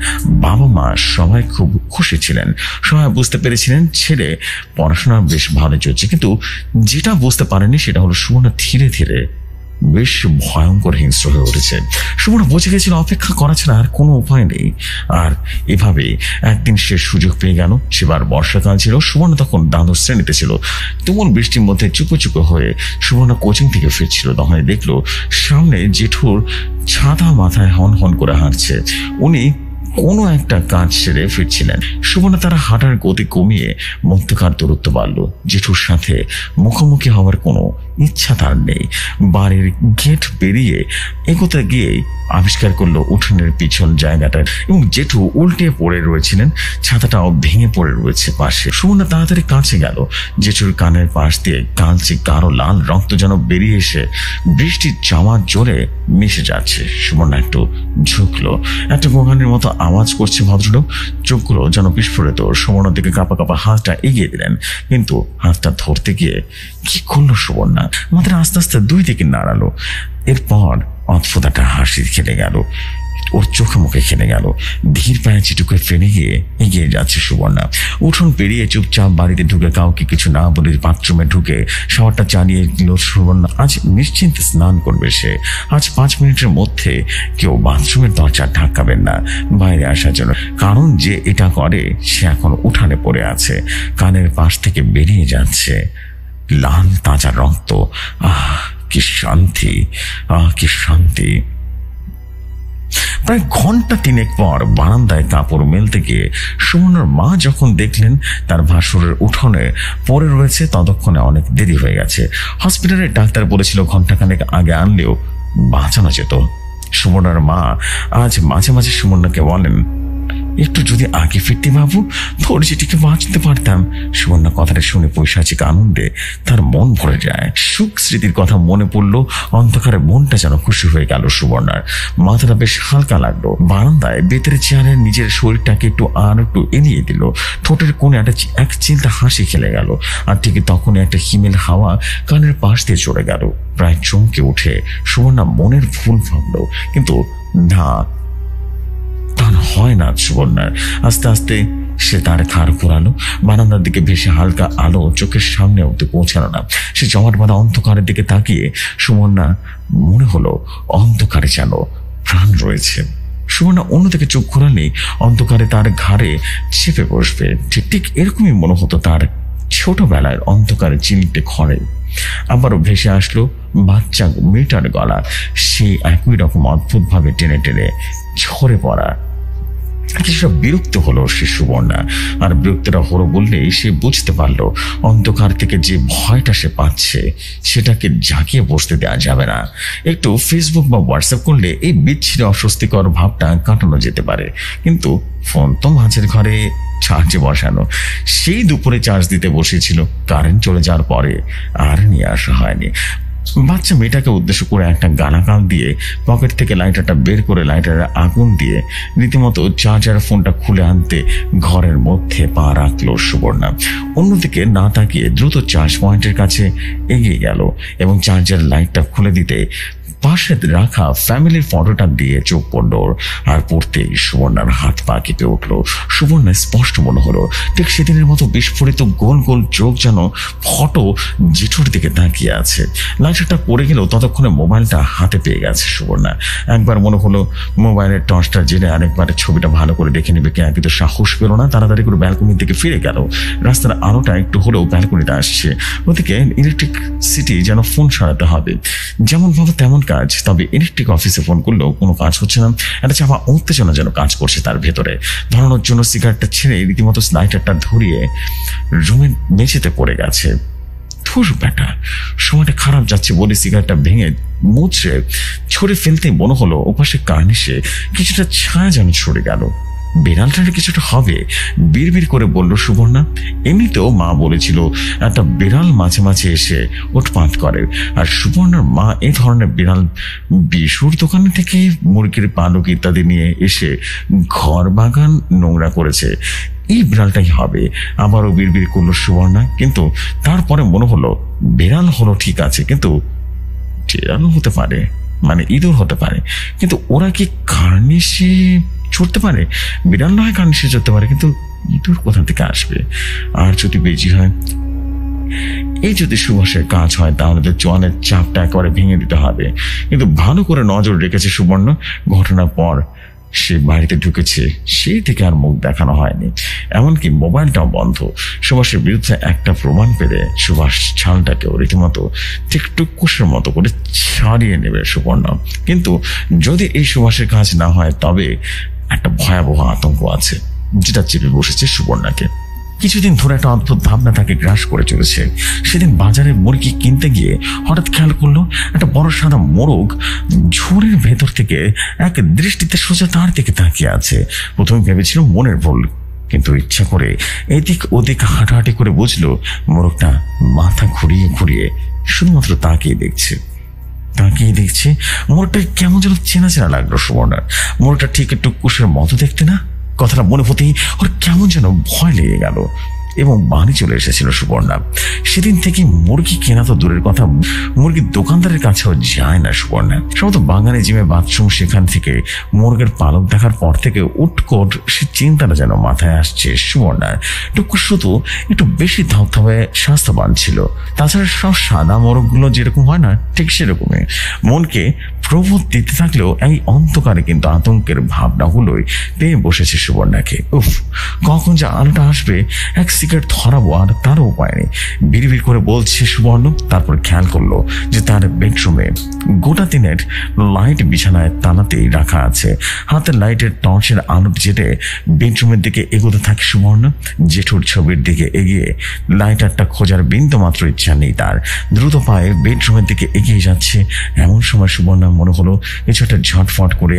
বাবা মা সবাই খুব খুশি ছিলেন। সবাই বুঝতে পেরেছিলেন ছেলে পড়াশোনা বেশ ভালো চলছে, কিন্তু যেটা বুঝতে পারেনি সেটা হলো সুবর্ণা ধীরে ধীরে বেশ ভয়ঙ্কর হিংস্র হয়ে উঠেছে। সুবর্ণা বুঝে গেছিল অপেক্ষা করা ছাড়া আর কোনো উপায় নেই। আর এভাবে একদিন সে সুযোগ পেয়ে গেল। সেবার বর্ষাকাল ছিল, সুবর্ণা তখন দ্বাদশ শ্রেণীতে ছিল। তুমুল বৃষ্টির মধ্যে চুপো চুপো হয়ে সুবর্ণা কোচিং থেকে ফিরছিল। তখন দেখলো সামনে জেঠুর ছাতা মাথায় হন হন করে হাঁটছে। উনি কোনো একটা কাজ সেরে ফিরছিলেন। সুবর্ণা তারা হাঁটার গতি কমিয়ে মধ্যকার দূরত্ব বাড়ল। জেঠুর সাথে মুখোমুখি হওয়ার কোনো ইচ্ছা তার নেই। বাড়ির গেট পেরিয়ে এগোতে গিয়ে আবিষ্কার করলো উঠোনের পিছন জায়গাটা, এবং জেঠু উল্টে পড়ে রয়েছিলেন। ছাতাটাও ভেঙে পড়ে রয়েছে পাশে। সুবর্ণা তাড়াতাড়ি কাছে গেল। জেঠুর কানের পাশ দিয়ে কালচে গাঢ় লাল রক্ত যেন বেরিয়ে এসে বৃষ্টির জামার জোরে মিশে যাচ্ছে। সুবর্ণা একটু ঝুঁকলো। একটা গোগানের মতো আওয়াজ করছে ভদ্রলোক। চোখগুলো যেন বিস্ফোরিত। সুবর্ণার দিকে কাঁপা কাঁপা হাতটা এগিয়ে দিলেন, কিন্তু হাতটা ধরতে গিয়ে কি করলো সুবর্ণা? আমাদের আস্তে আস্তে দুই দিকে নাড়ালো। এরপর অদ্ভুত একটা হাসি খেলে গেল, ওর চোখে মুখে খেলে গেল। ধীর পায়ে চিটুকে ফেলে গিয়ে এগিয়ে যাচ্ছে সুবর্ণা। উঠোন পেরিয়ে চুপচাপ বাড়িতে ঢুকে কাউকে কিছু না বলে বাথরুমে ঢুকে শাওয়ারটা চালিয়ে দিল সুবর্ণা। আজ নিশ্চিন্তে স্নান করবে সে। আজ 5 মিনিটের মধ্যে কেউ বাথরুমের দরজা ঢাকাবেন না বাইরে আসার জন্য, কারণ যে এটা করে সে এখন উঠানে পড়ে আছে। কানের পাশ থেকে বেরিয়ে যাচ্ছে লাল তাজা রক্ত। কি শান্তি, কি শান্তি। প্রায় ঘন্টা 3 পর বারান্দায় কাপড় মেলতে গিয়ে সুবর্ণার মা যখন দেখলেন তার ভাসুরের উঠোনে পড়ে রয়েছে, ততক্ষণে অনেক দেরি হয়ে গেছে। হসপিটালে ডাক্তার বলেছিল ঘন্টাখানেক আগে আনলেও বাঁচানো যেত। সুবর্ণার মা আজ মাঝে মাঝে সুবর্ণাকে বলেন, একটু যদি আগে ফিরতে বাবু, তোর যেটিকে বাঁচতে পারতাম। সুবর্ণা কথাটা শুনে পৈশাচিক আনন্দে তার মন ভরে যায়। সুখ স্মৃতির কথা মনে পড়লো। অন্ধকারে মনটা যেন খুশি হয়ে গেল সুবর্ণার। মাথাটা বেশ হালকা লাগলো। বারান্দায় বেতের চেয়ারে নিজের শরীরটাকে একটু এলিয়ে দিল। ঠোঁটের কোণে এক চিন্তা হাসি খেলে গেল। আর ঠিক তখনই একটা হিমেল হাওয়া কানের পাশ দিয়ে চড়ে গেল। প্রায় চমকে উঠে সুবর্ণা মনের ভুল ভাবলো, কিন্তু না, তা হয় না সুবর্ণার। আস্তে আস্তে সে তার ঘাড় ঘোরালো। বারান্দার দিকে ভেসে হালকা আলো চোখের সামনে অব্দি পৌঁছালো না। সে জমাট বাঁধা অন্ধকারের দিকে তাকিয়ে সুবর্ণা মনে হলো অন্ধকারে যেন প্রাণ রয়েছে। সুবর্ণা অন্যদিকে চোখ ঘোরালেই অন্ধকারে তার ঘাড়ে চেপে বসবে। ঠিক এরকমই মনে হতো তার ছোটবেলায় অন্ধকারে চিমটে খড়ে। আবারও ভেসে আসলো বাচ্চা মেয়েটার গলা। সেই একই রকম অদ্ভুত ভাবে টেনে টেনে ঝরে পড়া। কিছুটা বিরক্ত হলো সে সুবর্ণা। আর বিরক্তটা হলো বললেই সে বুঝতে পারলো অন্ধকার থেকে যে ভয়টা সে পাচ্ছে সেটাকে জাগিয়ে বসতে দেওয়া যাবে না। একটু ফেসবুক বা হোয়াটসঅ্যাপ করলে এই বিচ্ছিন্ন অস্বস্তিকর ভাবটা কাটানো যেতে পারে, কিন্তু ফোন তো মাঝের ঘরে চার্জে বসানো। সেই দুপুরে চার্জ দিতে বসেছিল, কারেন্ট চলে যাওয়ার পরে আর নিয়ে আসা হয়নি। বাচ্চা মেয়েটাকে উদ্দেশ্য করে একটা গালাগাল দিয়ে পকেট থেকে লাইটারটা বের করে লাইটারের আগুন দিয়ে রীতিমতো চার্জার ফোনটা খুলে আনতে ঘরের মধ্যে পা রাখলো সুবর্ণা। অন্যদিকে না তাকিয়ে দ্রুত চার্জ পয়েন্টের কাছে এগিয়ে গেল এবং চার্জার লাইটটা খুলে দিতে পাশে রাখা ফ্যামিলির ফটোটা দিয়ে চোখ পড়ল। আর পড়তেই সুবর্ণার হাত পা কেঁপে উঠল। সুবর্ণা স্পষ্ট মনে হলো ঠিক সেদিনের মতো বিস্ফোরিত গোল গোল চোখ যেন ফটো জেঠুর দিকে তাকিয়ে আছে। লাইটারটা পড়ে গেলেও ততক্ষণে মোবাইলটা হাতে পেয়ে গেছে সুবর্ণা। একবার মনে হলো মোবাইলের টর্চটা জেনে আরেকবার ছবিটা ভালো করে দেখে নেবে কিনা, কিন্তু সাহস পেল না। তাড়াতাড়ি করে ব্যালকনির দিকে ফিরে গেল। রাস্তার আলোটা একটু হলেও ব্যালকনিতে আসছে। ওদিকে ইলেকট্রিক সিটি যেন ফোন সারাতে হবে, যেমন ভাবে তেমন কাজ। তবে ইলেকট্রিক অফিসে ফোন করলেও কোনো কাজ হচ্ছে না। একটা চাপা উত্তেজনা যেন কাজ করছে তার ভেতরে। ধরানোর জন্য সিগারেটটা ছেড়ে রীতিমতো লাইটারটা ধরিয়ে রুমের মেঝেতে পড়ে গেছে। ধুর ব্যাটা, সময়টা খারাপ যাচ্ছে বলে সিগারেটটা ভেঙে মুচড়ে ছড়ে ফেলতে মনে হলো ওপাশে কার্নিশে কিছুটা ছায়া যেন ছড়ে গেল। বিড়ালটার কিছুটা হবে, বিড়বিড় করে বলল সুবর্ণা। এমনিতেও মা বলেছিল একটা বিড়াল মাঝে মাঝে এসে উৎপাত করে, আর সুবর্ণার মা এই ধরনের বিড়াল বিশুর দোকানে থেকে মুরগির পালক ইত্যাদি নিয়ে এসে ঘর বাগান নোংরা করেছে। এই বিড়ালটাই হবে। আবারও বিড়বিড় করলো সুবর্ণা, কিন্তু তারপরে মনে হলো বিড়াল হলো ঠিক আছে, কিন্তু বিড়ালও হতে পারে, মানে ইঁদুর হতে পারে, কিন্তু ওরা কি কার্নিশে চড়তে পারে? বিড়াল নয় কার্নিশে চড়তে পারে, কিন্তু ইঁদুর কোথা থেকে আসবে? আর যদি বেজি হয়, এই যদি সুভাষের কাজ হয় তাহলে তো চোয়ানের চাপটা একেবারে ভেঙে দিতে হবে। কিন্তু ভালো করে নজর রেখেছে সুবর্ণ। ঘটনার পর সে বাড়িতে ঢুকেছে, সেই থেকে আর মুখ দেখানো হয়নি, এমনকি মোবাইলটাও বন্ধ। সুভাষের বিরুদ্ধে একটা প্রমাণ পেলে সুভাষ ছালটাকেও রীতিমতো ঠিক টুকুসের মতো করে ছাড়িয়ে নেবে সুবর্ণ। কিন্তু যদি এই সুভাষের কাজ না হয় তবে একটা ভয়াবহ আতঙ্ক আছে যেটা চেপে বসেছে সুবর্ণাকে। কিছুদিন ধরে একটা অদ্ভুত ভাবনা তাকে গ্রাস করে চলেছে। সেদিন বাজারে মুরগি কিনতে গিয়ে হঠাৎ খেয়াল করলো একটা বড় সাদা মোরগ ঝোড়ের ভেতর থেকে এক দৃষ্টিতে সোজা তার দিকে তাকিয়ে আছে। প্রথমে ভেবেছিল মনের ভুল, কিন্তু ইচ্ছা করে এদিক ওদিক হাঁটাহাঁটি করে বুঝলো মোরগটা মাথা ঘুরিয়ে ঘুরিয়ে শুধুমাত্র তাকিয়ে দেখছে। মোরগটা কেমন যেন চেনা চেনা লাগলো সুবর্ণার। মোরগটা ঠিক একটু কুশের মতো দেখতে না? কথাটা মনে হতেই ওর কেমন যেন ভয় লেগে গেল এবং বাড়ি চলে এসেছিল সুবর্ণা। সেদিন থেকে মুরগি কেনা তো দূরের কথা, মুরগির দোকানদারের কাছেও যায় না সুবর্ণা। সম্ভবত বাগানে জিমে বাথরুম, সেখান থেকে মুরগের পালক দেখার পর থেকে উটকোট সে চিন্তাটা যেন মাথায় আসছে সুবর্ণার। টুকু শুধু একটু বেশি ধবধবে স্বাস্থ্যবান ছিল। তাছাড়া সব সাদা মোরগগুলো যেরকম হয় না, ঠিক সেরকমই মনকে প্রবোধ দিতে থাকলেও এই অন্ধকারে কিন্তু আতঙ্কের ভাবনাগুলোই পেয়ে বসেছে সুবর্ণাকে। উফ, কখন যে আলোটা আসবে, এক সিগারেট ধরাবো আর তারও উপায় নেই, বিড়বিড় করে বলছে সুবর্ণ। তারপর খেয়াল করলো যে তার বেডরুমে গোটা দিনের লাইট বিছানায় তালাতেই রাখা আছে। হাতের লাইটের টর্চের আলো জেটে বেডরুমের দিকে এগোতে থাকে সুবর্ণ। জেঠুর ছবির দিকে এগিয়ে লাইটারটা খোঁজার বিন্দু মাত্র ইচ্ছা নেই তার। দ্রুত পায়ে বেডরুমের দিকে এগিয়ে যাচ্ছে। এমন সময় সুবর্ণ মনে হলো কিছু একটা ঝটফট করে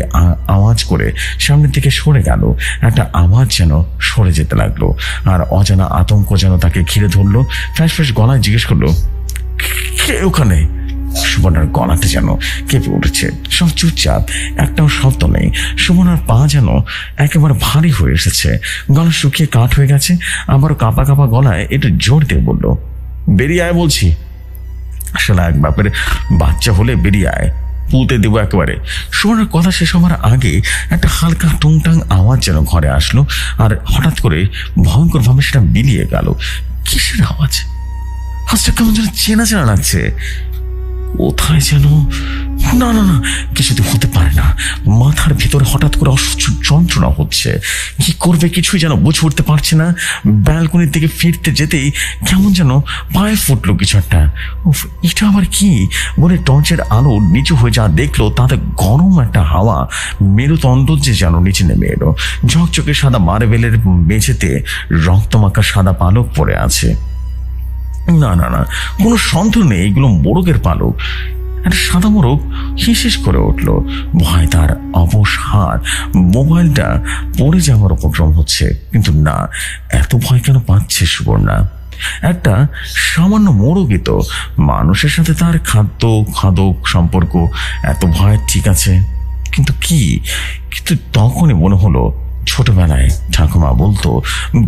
আওয়াজ করে সামনের দিকে সরে গেল। একটা আওয়াজ যেন সরে যেতে লাগলো, আর অজানা আতঙ্ক যেন তাকে ঘিরে ধরলো। ফ্যাস ফ্যাস গলায় জিজ্ঞেস করলো, কে ওখানে? সুবর্ণার গলাতে যেন কেঁপে উঠেছে। সব চুপচাপ, একটাও শব্দ নেই। সুবর্ণার পা যেন একেবারে ভারী হয়ে এসেছে, গলা শুকিয়ে কাঠ হয়ে গেছে। আবারও কাঁপা কাঁপা গলায় একটু জোর দিয়ে বলল, বেরিয়ে আয় বলছি। আসলে এক বাপের বাচ্চা হলে বেরিয়ে আয়, পুঁতে দেবো একেবারে। সুবর্ণার কথা শেষ হওয়ার আগে একটা হালকা টুংটাং আওয়াজ যেন ঘরে আসলো, আর হঠাৎ করে ভয়ঙ্কর ভাবে সেটা মিলিয়ে গেল। কিসের আওয়াজ? আওয়াজটা কেমন যেন চেনা চেনা লাগছে। কোথায় যেন, না না না, কিছুতে হতে পারে না। মাথার ভেতরে হঠাৎ করে অসহ্য যন্ত্রণা হচ্ছে। কি করবে কিছুই যেন বুঝে উঠতে পারছে না। ব্যালকনির দিকে ফিরতে যেতেই কেমন যেন পায়ে ফুটলো কিছু একটা। এটা আবার কি বলে টর্চের আলো নিচু হয়ে যা দেখলো, তাতে গরম একটা হাওয়া মেরুদণ্ড যে যেন নিচে নেমে এলো। ঝকঝকে সাদা মার্বেলের মেঝেতে রক্তমাখা সাদা পালক পড়ে আছে। না না না, কোনো সন্দেহ নেই এগুলো মোরগের পালক। একটা সাদা মোরগ হিসিস করে উঠলো। ভয় তার অবসাদ। মোবাইলটা পড়ে যাওয়ার উপক্রম হচ্ছে, কিন্তু না, এত ভয় কেন পাচ্ছে সুবর্ণা? একটা সামান্য মোড়কই তো, মানুষের সাথে তার খাদ্য খাদক সম্পর্ক এত ভয়, ঠিক আছে, কিন্তু কি? কিন্তু তখনই মনে হলো ছোটবেলায় ঠাকুমা বলতো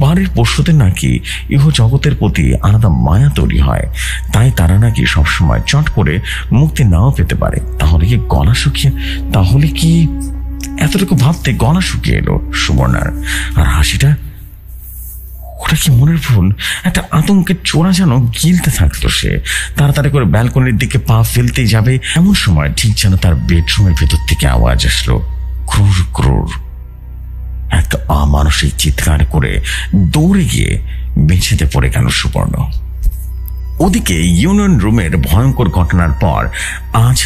বাড়ির পশুদের নাকি ইহ জগতের প্রতি আলাদা মায়া তৈরি হয়, তাই তারা নাকি সবসময় চট করে মুক্তি নাও পেতে পারে। তাহলে কি এতটুকু ভাবতে গলা শুকিয়ে এলো সুবর্ণার। আর হাসিটা, ওটা কি মনের ভুল? একটা আতঙ্কের চোরা যেন গিলতে থাকতো সে। তাড়াতাড়ি করে ব্যালকনির দিকে পা ফেলতেই যাবে, এমন সময় ঠিক যেন তার বেডরুমের ভেতর থেকে আওয়াজ আসলো, ক্রুর ক্রুর। একটা অমানসিক চিৎকার করে দৌড়ে গিয়ে বেঁচেতে পড়ে গেল সুবর্ণ। ওদিকে ইউনিয়ন রুমের ভয়ঙ্কর ঘটনার পর আজ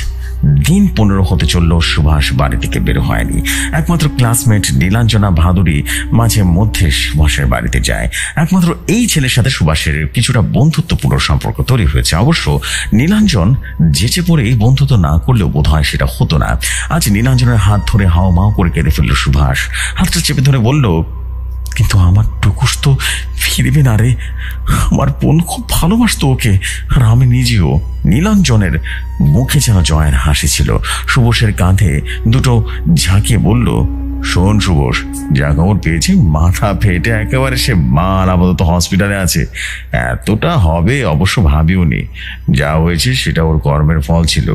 দিন 15 হতে চলল, সুভাষ বাড়ি থেকে বের হয়নি। একমাত্র ক্লাসমেট নীলাঞ্জনা ভাদুরী মাঝে মধ্যে সুভাষের বাড়িতে যায়। একমাত্র এই ছেলের সাথে সুভাষের কিছুটা বন্ধুত্বপূর্ণ সম্পর্ক তৈরি হয়েছে। অবশ্য নীলাঞ্জন যেচে পড়ে এই বন্ধুত্ব না করলেও বোধ হয় সেটা হতো না। আজ নীলাঞ্জনের হাত ধরে হাও মাও করে কেঁদে ফেলল সুভাষ। হাতটা চেপে ধরে বলল, কিন্তু আমার টুকুস তো ফিরবে না রে, আমার বোন খুব ভালোবাসতো ওকে, আর আমি নিজেও। নীলাঞ্জনের মুখে যেন জয়ের হাসি ছিল। সুবোষের কাঁধে দুটো ঝাঁকিয়ে বলল, শোন সুবোষ, যা খবর পেয়েছি মাথা ফেটে একেবারে সে মার আপাতত হসপিটালে আছে। এতটা হবে অবশ্য ভাবিও নি, যা হয়েছে সেটা ওর কর্মের ফল ছিল।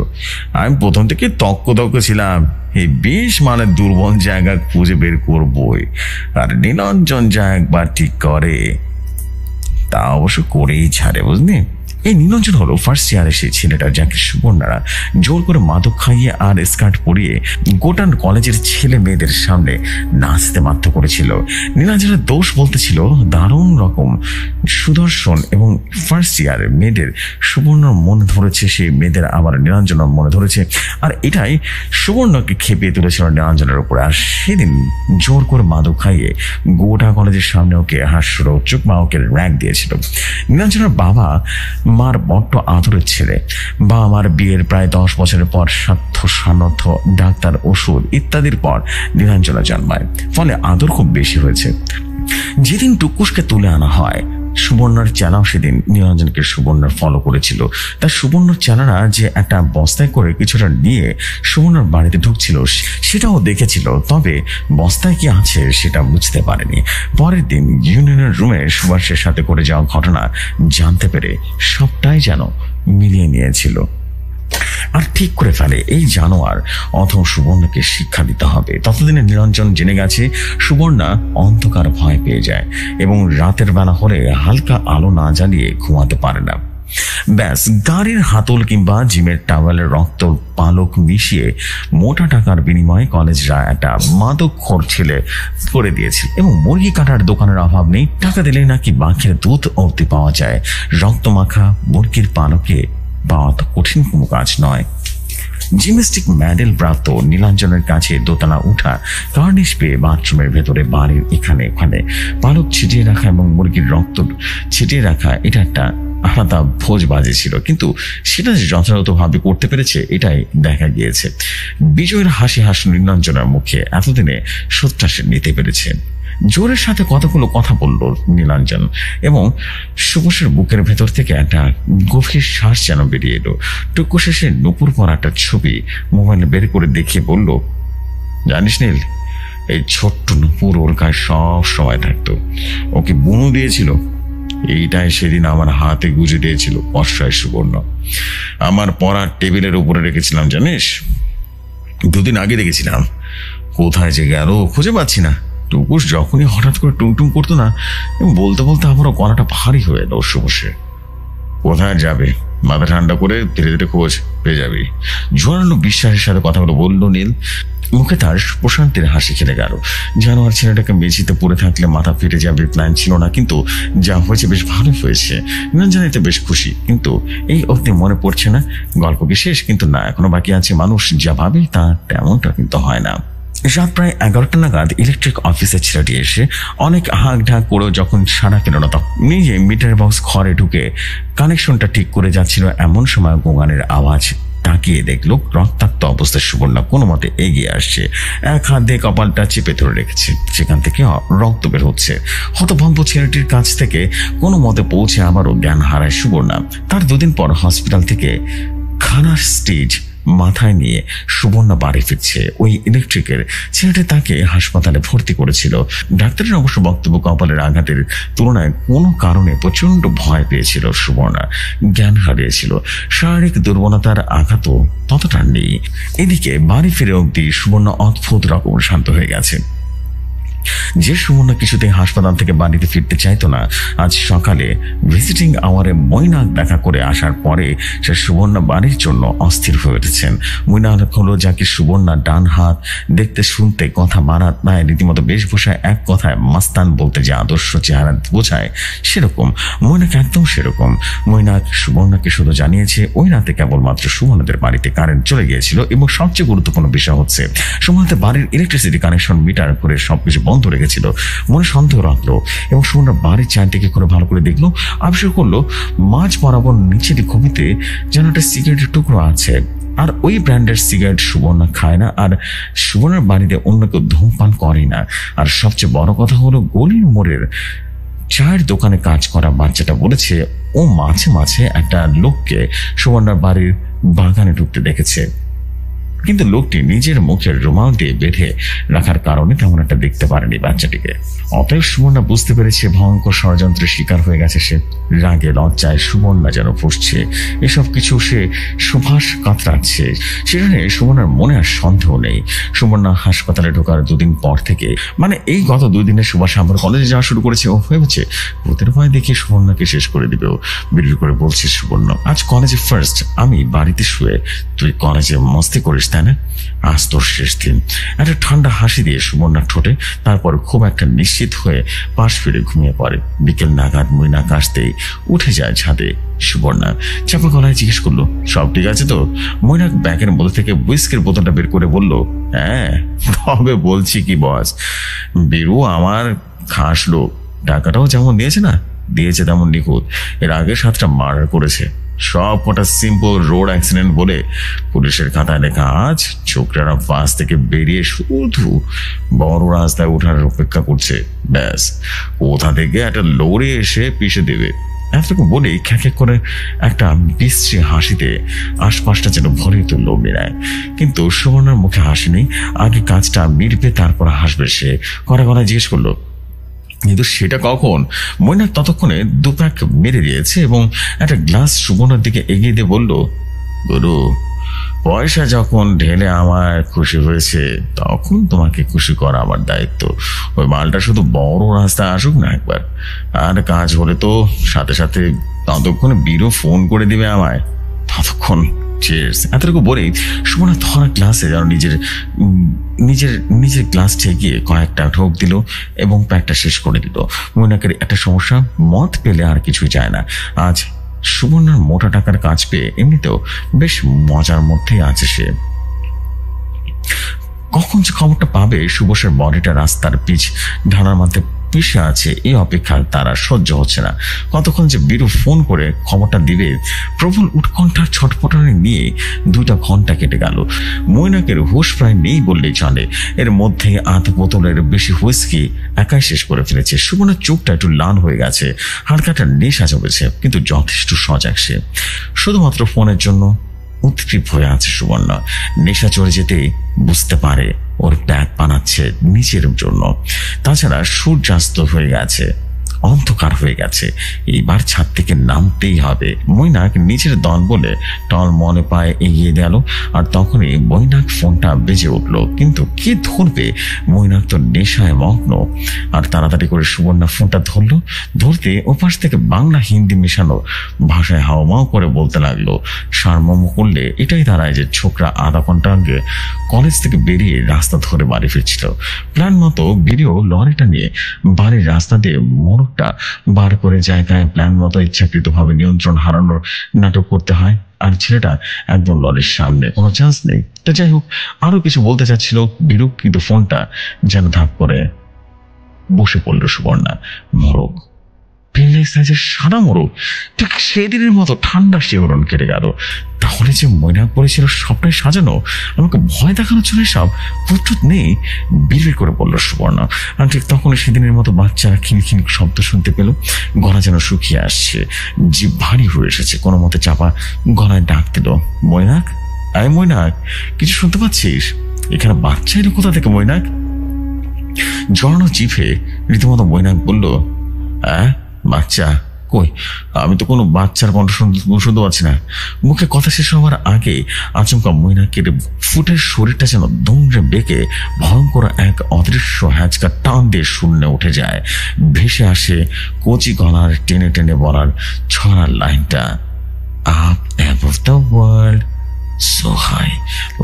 আমি প্রথম থেকে তক্ক ছিলাম এই বেশ দুর্বল জায়গা খুঁজে বের করবই, আর নীলাঞ্জন যা একবার ঠিক করে তা অবশ্য করেই ছাড়ে, বুঝলি। এই নীলাঞ্জন হলো ফার্স্ট ইয়ারে সেই ছেলেটা যাকে সুবর্ণারা জোর করে মাদক খাইয়ে আর স্কার্ট পরিয়ে গোটান কলেজের ছেলে মেয়েদের সামনে নাচতে বাধ্য করেছিল। নীলাঞ্জনের দোষ বলতে ছিল দারুণ রকম সুদর্শন এবং ফার্স্ট ইয়ারে মেয়েদের সুবর্ণর মনে ধরেছে, সেই মেয়েদের আবার নীলাঞ্জনের মনে ধরেছে, আর এটাই সুবর্ণকে খেপিয়ে তুলেছিল নীলাঞ্জনের উপরে। আর সেদিন জোর করে মাদক খাইয়ে গোটা কলেজের সামনে ওকে হাস্যরৌচক মা ওকে র্যাঙ্ক দিয়েছিল। নীলাঞ্জনের বাবা মার বড্ড আদরের ছেলে। বাবা মার বিয়ের প্রায় 10 বছরের পর স্বার্থ সামর্থ্য, ডাক্তার, ওষুধ ইত্যাদির পর নীলাঞ্জনা জন্মায়, ফলে আদর খুব বেশি হয়েছে। যেদিন টুকুসকে তুলে আনা হয়, সুবর্ণার চেলাও সেদিন নীলাঞ্জনকে সুবর্ণার ফলো করেছিল। তার সুবর্ণার চেলারা যে একটা বস্তায় করে কিছুটা নিয়ে সুবর্ণার বাড়িতে ঢুকছিল সেটাও দেখেছিল, তবে বস্তায় কি আছে সেটা বুঝতে পারেনি। পরের দিন ইউনিয়নের রুমে সুভাষের সাথে করে যাওয়া ঘটনা জানতে পেরে সবটাই যেন মিলিয়ে নিয়েছিল, আর ঠিক করে ফেলে এই জানোয়ার অথম সুবর্ণকে শিক্ষা দিতে হবে। ততদিনে নীলাঞ্জন জেনে গেছে সুবর্ণা অন্ধকার ভয় পেয়ে যায় এবং রাতের বেলা হলে হালকা আলো না জ্বালিয়ে ঘুমাতে পারে না। ব্যাস, গাড়ির হাতল কিংবা জিমের টাওয়েলের রক্ত পালক মিশিয়ে মোটা টাকার বিনিময়ে কলেজরা একটা মাদকখোর ছেলে করে দিয়েছিল, এবং মুরগি কাটার দোকানের অভাব নেই। টাকা দিলেই নাকি বাঘের দুধ অবধি পাওয়া যায়। রক্ত মাখা মুরগির পালকে পাওয়া তো কঠিন কোনো কাজ নয়। জিমন্যাস্টিক মেডেল প্রাপ্ত নীলাঞ্জনের কাছে দোতলা উঠা কার্নিশ পেয়ে বাথরুমের ভেতরে বাড়ির এখানে ওখানে পালক ছিটিয়ে রাখা এবং মুরগির রক্ত ছিটিয়ে রাখা, এটা একটা আলাদা ভোজ বাজে ছিল, কিন্তু সেটা যথাযথভাবে করতে পেরেছে এটাই দেখা গিয়েছে। বিজয়ের হাসি নীলাঞ্জনের মুখে এতদিনে সত্যটা সে নিতে পেরেছে। জোরের সাথে কতগুলো কথা বলল নীলাঞ্জন, এবং সুবোষের বুকের ভেতর থেকে একটা গভীর শ্বাস যেন বেরিয়ে এলো। টুকু শেষে নুপুর পরা একটা ছবি মোবাইলে বের করে দেখিয়ে বলল, জানিস নীল, এই ছোট্ট নুপুর ওর গায়ে সব সময় থাকতো, ওকে বুনু দিয়েছিল। এইটাই সেদিন আমার হাতে গুজে দিয়েছিল বর্ষায় সুবর্ণ। আমার পড়ার টেবিলের উপরে রেখেছিলাম, জানিস, 2 দিন আগে দেখেছিলাম। কোথায় যে গেল খুঁজে পাচ্ছি না। টুকুস যখনই হঠাৎ করে টুংটুং করতো না, বলতে বলতে আমারও গলাটা ভারী হয়ে এলো সুবসে। কোথায় যাবে, মাথা ঠান্ডা করে ধীরে ধীরে খোঁজ পেয়ে যাবি। জোরালো বিশ্বাসের সাথে কথাগুলো বলল নীল। মুখে তার প্রশান্তির হাসি খেলে গেল। জানোয়ার ছেলেটাকে মেঝেতে পড়ে থাকলে মাথা ফেটে যাবে প্ল্যান ছিল না, কিন্তু যা হয়েছে বেশ ভালো হয়েছে। নীলাঞ্জন এতে বেশ খুশি, কিন্তু এই অবধি মনে পড়ছে না গল্প কি শেষ, কিন্তু না, এখনো বাকি আছে। মানুষ যা ভাবে তা তেমনটা কিন্তু হয় না। রাত প্রায় 11টা নাগাদ ইলেকট্রিক অফিসের ছেলেটি এসে অনেক হাঁক ঢাক করেও যখন সাড়া পেল না, তখন নিজে মিটার বক্স ঘরে ঢুকে কানেকশনটা ঠিক করে যাচ্ছিল। এমন সময় গোগানের আওয়াজ। তাকিয়ে দেখলো রক্তাক্ত অবস্থায় সুবর্ণা কোনো মতে এগিয়ে আসছে, এক হাত দিয়ে কপালটা চেপে ধরে রেখেছে, সেখান থেকে রক্ত বের হচ্ছে। হতভম্ব ছেলেটির কাছ থেকে কোনো মতে পৌঁছে আবারও জ্ঞান হারায় সুবর্ণা। তার 2 দিন পর হসপিটাল থেকে খানার স্টেজ মাথায় নিয়ে সুবর্ণা বাড়ি ফিরছে। ওই ইলেকট্রিকের ছেলেটি তাকে হাসপাতালে ভর্তি করেছিল। ডাক্তারের অবশ্য বক্তব্য, কপালের আঘাতের তুলনায় কোনো কারণে প্রচন্ড ভয় পেয়েছিল সুবর্ণা, জ্ঞান হারিয়েছিল। শারীরিক দুর্বলতার আঘাতও ততটা নেই। এদিকে বাড়ি ফিরে অবধি সুবর্ণা অদ্ভুত রকম শান্ত হয়ে গেছে। যে সুবর্ণা কিছুতেই হাসপাতাল থেকে বাড়িতে ফিরতে চাইতো না, আজ সকালে ভিজিটিং আওয়ারে মৈনাক দেখা করে আসার পরে সে সুবর্ণা বাড়ির জন্য অস্থির হয়ে উঠেছেন। মৈনাক হলো যাকে সুবর্ণা ডান হাত, দেখতে শুনতে কথা মারাত্মায় রীতিমতো বেশভূষায়, এক কথায় মাস্তান বলতে যে আদর্শ চেহারা বোঝায় সেরকম মৈনাক, একদম সেরকম। মৈনাক সুবর্ণাকে শুধু জানিয়েছে ওই রাতে কেবলমাত্র সুবর্ণাদের বাড়িতে কারেন্ট চলে গিয়েছিল, এবং সবচেয়ে গুরুত্বপূর্ণ বিষয় হচ্ছে সুবর্ণাদের বাড়ির ইলেকট্রিসিটি কানেকশন মিটার করে সবকিছু বন্ধ রেখেছিল। মনে সন্দেহ রাখলো এবং সুবর্ণা বাড়ির চারদিকে করে ভালো করে দেখলো, আবিষ্কার করলো মাঝ বরাবর নিচের খুবিতে যেন একটা সিগারেটের টুকরো আছে। আর ওই ব্র্যান্ডের সিগারেট সুবর্ণা খায় না, আর সুবর্ণার বাড়িতে অন্য কেউ ধূমপান করে না। আর সবচেয়ে বড় কথা হলো গলির মোড়ের চায়ের দোকানে কাজ করা বাচ্চাটা বলেছে ও মাঝে মাঝে একটা লোককে সুবর্ণার বাড়ির বাগানে ঢুকতে দেখেছে, কিন্তু লোকটি নিজের মুখের রুমাল দিয়ে বেঁধে রাখার কারণে তেমন একটা দেখতে পারেনি বাচ্চাটিকে। অতএব সুবর্ণা বুঝতে পেরেছে ভয়ঙ্কর ষড়যন্ত্রের শিকার হয়ে গেছে সে। রাগে লজ্জায় সুবর্ণা যেন ফুসছে, এসব কিছু সে সুভাষ কাতরাচ্ছে। সেটা নিয়ে সুবর্ণার মনে আর সন্দেহ নেই। সুবর্ণা হাসপাতালে ঢোকার 2 দিন পর থেকে, মানে এই গত 2 দিনে সুভাষ আবার কলেজে যাওয়া শুরু করেছে। ও ভেবেছে ভূতের ভয় দেখে সুবর্ণাকে শেষ করে দিবে। ও বিড়বিড় করে বলছে, সুবর্ণা আজ কলেজে ফার্স্ট, আমি বাড়িতে শুয়ে, তুই কলেজে মস্তি করিস তাই না? আজ তোর শেষ দিন। একটা ঠান্ডা হাসি দিয়ে সুবর্ণা ঠোঁটে, তারপর খুব একটা নিশ্চিত হয়ে পাশ ফিরে ঘুমিয়ে পড়ে। বিকেল নাগাদ মৈনাক আসতেই উঠে যায় ছাদে। সুবর্ণা চাপা গলায় জিজ্ঞেস করলো, সব ঠিক আছে তো? মৈনাক ব্যাগের মধ্যে থেকে হুইস্কির বোতলটা বের করে বলল, হ্যাঁ তবে বলছি কি বস, বীরু আমার খাস লোক, টাকাটাও যেমন দিয়েছে তেমন নিখুঁত। এর আগে 7টা মার্ডার করেছে, সব কটা সিম্পল রোড অ্যাক্সিডেন্ট বলে পুলিশের খাতায় লেখা। আজ ছোকরারা বাস থেকে বেরিয়ে শুধু বড় রাস্তায় ওঠার অপেক্ষা করছে, ব্যাস কোথা থেকে একটা লরি এসে পিষে দেবে। এতটুকু বলেই খ্যাঁক করে একটা বিশ্রী হাসিতে আশপাশটা যেন ভরে তুললো মিরায়। কিন্তু সুবর্ণার মুখে হাসি নেই। আগে কাজটা মিটবে তারপর হাসবে সে। কড়া গলায় জিজ্ঞেস করলো, কিন্তু সেটা কখন? মৈনাক ততক্ষণে 2 প্যাক মেরে দিয়েছে এবং একটা গ্লাস সুবর্ণার দিকে এগিয়ে দিয়ে বলল, গুরু পয়সা যখন ঢেলে আমার খুশি হয়েছে, তখন তোমাকে খুশি করা আমার দায়িত্ব। ওই মালটা শুধু বড় রাস্তায় আসুক না একবার, আর কাজ হলে তো সাথে সাথে ততক্ষণে বীরও ফোন করে দিবে আমায়। ততক্ষণ চিয়ার্স। এতটুকু বলেই সুবর্ণা ধরা গ্লাসে যেন নিজের গ্লাস ঠেকিয়ে কয়েকটা ঢোক দিল এবং প্যাকটা শেষ করে দিল। মৈনাকের একটা সমস্যা, মদ পেলে আর কিছু যায় না। আজ সুবর্ণার মোটা টাকার কাজ পেয়ে এমনিতেও বেশ মজার মধ্যেই আছে সে। কখন যে খবরটা পাবে সুবসের বডিটা রাস্তার পিচ ঢালার মধ্যে পিষে আছে, এই অপেক্ষা তারা সহ্য হচ্ছে না। কতক্ষণ যে বীরু ফোন করে খবরটা দিবে, প্রবল উৎকণ্ঠার ছটপটানি নিয়ে 2টা ঘন্টা কেটে গেল। মৈনাকের হুঁশ প্রায় নেই বললেই চলে। এর মধ্যে 8 বোতলের বেশি হুইস্কি একাই শেষ করে ফেলেছে। সুবর্ণার চোখটা একটু লাল হয়ে গেছে, হালকা একটা নেশা জমেছে, কিন্তু যথেষ্ট সজাগ সে। শুধুমাত্র ফোনের জন্য উদ্গ্রীব হয়ে আছে সুবর্ণা। নেশা চলে যেতে বুঝতে পারে ওর ব্যাগ বানাচ্ছে নিজের জন্য। তাছাড়া সূর্যাস্ত হয়ে গেছে, অন্ধকার হয়ে গেছে, এইবার ছাদ থেকে নামতেই হবে। মৈনাক নিজের দল বলে টল মনে পায়ে এগিয়ে গেল, আর তখনই মৈনাক ফোনটা বেজে উঠল। কিন্তু কে ধরবে? মৈনাক তো নেশায় মগ্ন। আর তাড়াতাড়ি করে সুবর্ণা ফোনটা ধরলো। ধরতে ওপাশ থেকে বাংলা হিন্দি মেশানো ভাষায় হাওমাও করে বলতে লাগলো। সারমর্ম করলে এটাই দাঁড়ায় যে ছোকরা আধা ঘন্টা আগে কলেজ থেকে বেরিয়ে রাস্তা ধরে বাড়ি ফিরছিল। প্ল্যান মতো বেরিয়েও লরিটা নিয়ে বাড়ির রাস্তা দিয়ে মোড় মোড়কটা বার করে জায়গায় প্ল্যান মতো ইচ্ছাকৃতভাবে নিয়ন্ত্রণ হারানোর নাটক করতে হয়। আর ছেলেটা একদম লরির সামনে, কোনো চান্স নেই। তা যাই হোক, আরো কিছু বলতে চাচ্ছিল বিরূপ, কিন্তু ফোনটা যেন ধাপ করে বসে পড়ল সুবর্ণা। মোড়ক, সাইজের সাদা মোড়ক, ঠিক সেদিনের মতো ঠান্ডা শিহরণ কেটে গেল। তাহলে যে ময়নাক পড়েছিল স্বপ্নে সাজানো, আমাকে ভয় দেখানোর জন্য সব প্রস্তুত নেই, বিড়বিড় করে বলল সুবর্ণা। আর ঠিক তখনই সেদিনের মতো বাচ্চারা খিলখিল শব্দ শুনতে পেল। গলা যেন শুকিয়ে আসছে, জিভ ভারী হয়ে এসেছে। কোনো মতে চাপা গলায় ডাক দিল, ময়নাক, আয় ময়নাক, কিছু শুনতে পাচ্ছিস? এখানে বাচ্চা এলো কোথা থেকে ময়নাক? জড়ানো জিভে রীতিমতো ময়নাক বলল, হ্যাঁ বাচ্চা কই? আমি তো কোনো বাচ্চার কণ্ঠ শুনতে পাচ্ছি না। মুখে কথা শেষ হওয়ার আগে আচমকা ময়নাকের ফুটের শরীরটা যেন দৌড়ে বেঁকে ভয়ঙ্কর এক অদৃশ্য হ্যাচকা টান দিয়ে শূন্যে উঠে যায়। ভেসে আসে কচি গলার টেনে টেনে বলার ছড়ার লাইনটা, up above the world, so high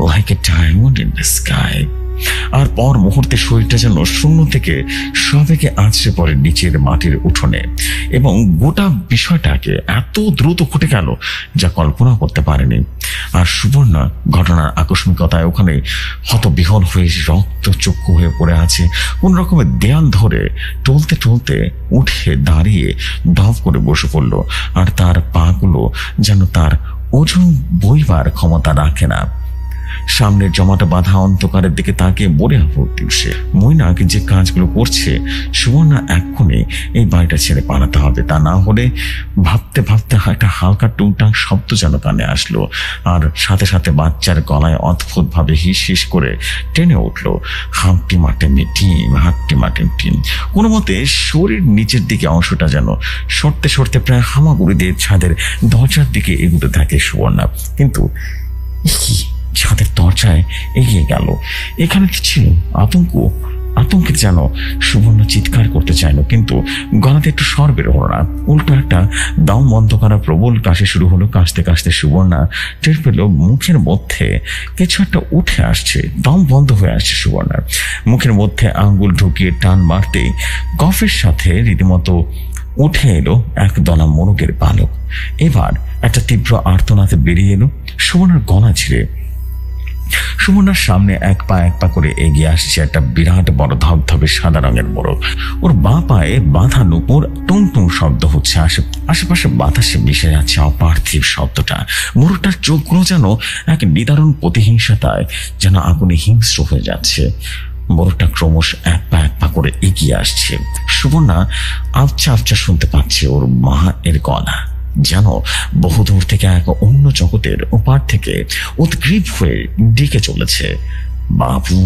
like a diamond in the sky. আর পর মুহূর্তে শরীরটা যেন শূন্য থেকে সবেগে আছড়ে পড়ে নিচের মাটির উঠোনে, এবং গোটা বিষয়টাকে এত দ্রুত ঘটে গেল যা কল্পনা করতে পারেনি। আর সুবর্ণা ঘটনার আকস্মিকতায় ওখানে হতবিহল হয়ে রক্ত চক্ষু হয়ে পড়ে আছে। কোন রকমের দেয়াল ধরে টলতে টলতে উঠে দাঁড়িয়ে ধপ করে বসে পড়ল। আর তার পাগুলো যেন তার ওজন বইবার ক্ষমতা রাখে না। সামনের জমাটা বাঁধা অন্ধকারের দিকে তাকিয়ে মরে ভর্তি সে। ময়নাক যে কাজগুলো করছে, সুবর্ণা এক্ষুনি এই বাড়িটা ছেড়ে পালাতে হবে। তা না হলে ভাবতে ভাবতে একটা হালকা টুংটাং শব্দ যেন কানে আসলো। আর সাথে সাথে বাচ্চার গলায় অদ্ভুত ভাবে হিস হিস করে টেনে উঠলো, হাঁপটি মাটে টিম, হাঁটটি মাটে টিম। কোনো মতে শরীর নিচের দিকে অংশটা যেন সরতে সরতে প্রায় হামাগুড়ি দিয়ে ছাদের দরজার দিকে এগুতে থাকে সুবর্ণা। কিন্তু ছাদের দরজায় এগিয়ে গেল। এখানে কি ছিল? আতঙ্কে যেন সুবর্ণা চিৎকার করতে চাইল, কিন্তু গলাতে একটু স্বর বের হলো না। উল্টো একটা দম বন্ধ করা প্রবল কাশি শুরু হলো। কাশতে কাশতে সুবর্ণা টের পেল মুখের মধ্যে কিছু একটা উঠে আসছে। দম বন্ধ হয়ে আসছে সুবর্ণার। মুখের মধ্যে আঙ্গুল ঢুকিয়ে টান মারতেই কফের সাথে রীতিমতো উঠে এলো এক দলা মোরগের পালক। এবার একটা তীব্র আর্তনাদে বেরিয়ে এলো সুবর্ণার গলা ছিঁড়ে। সুবর্ণার সামনে এক পা করে এগিয়ে আসছে একটা বিরাট বড় ধবধবে সাদা রঙের মোরগ। ওর বাঁ পায়ে বাঁধা নুপুর টুং টুং শব্দ হচ্ছে। আশেপাশে বাতাসে মিশে যাচ্ছে অপার্থিব শব্দটা। মোরগটার চোখগুলো যেন এক নিদারুণ প্রতিহিংসাতায় যেন আগুনে হিংস্র হয়ে যাচ্ছে। মোরগটা ক্রমশ এক পা করে এগিয়ে আসছে। সুবর্ণা আবছা আবছা শুনতে পাচ্ছে ওর মা এর গলা, যেন বহুদূর থেকে এক অন্য জগতের ওপার থেকে উদ্গ্রীব হয়ে ডেকে চলেছে, বাবু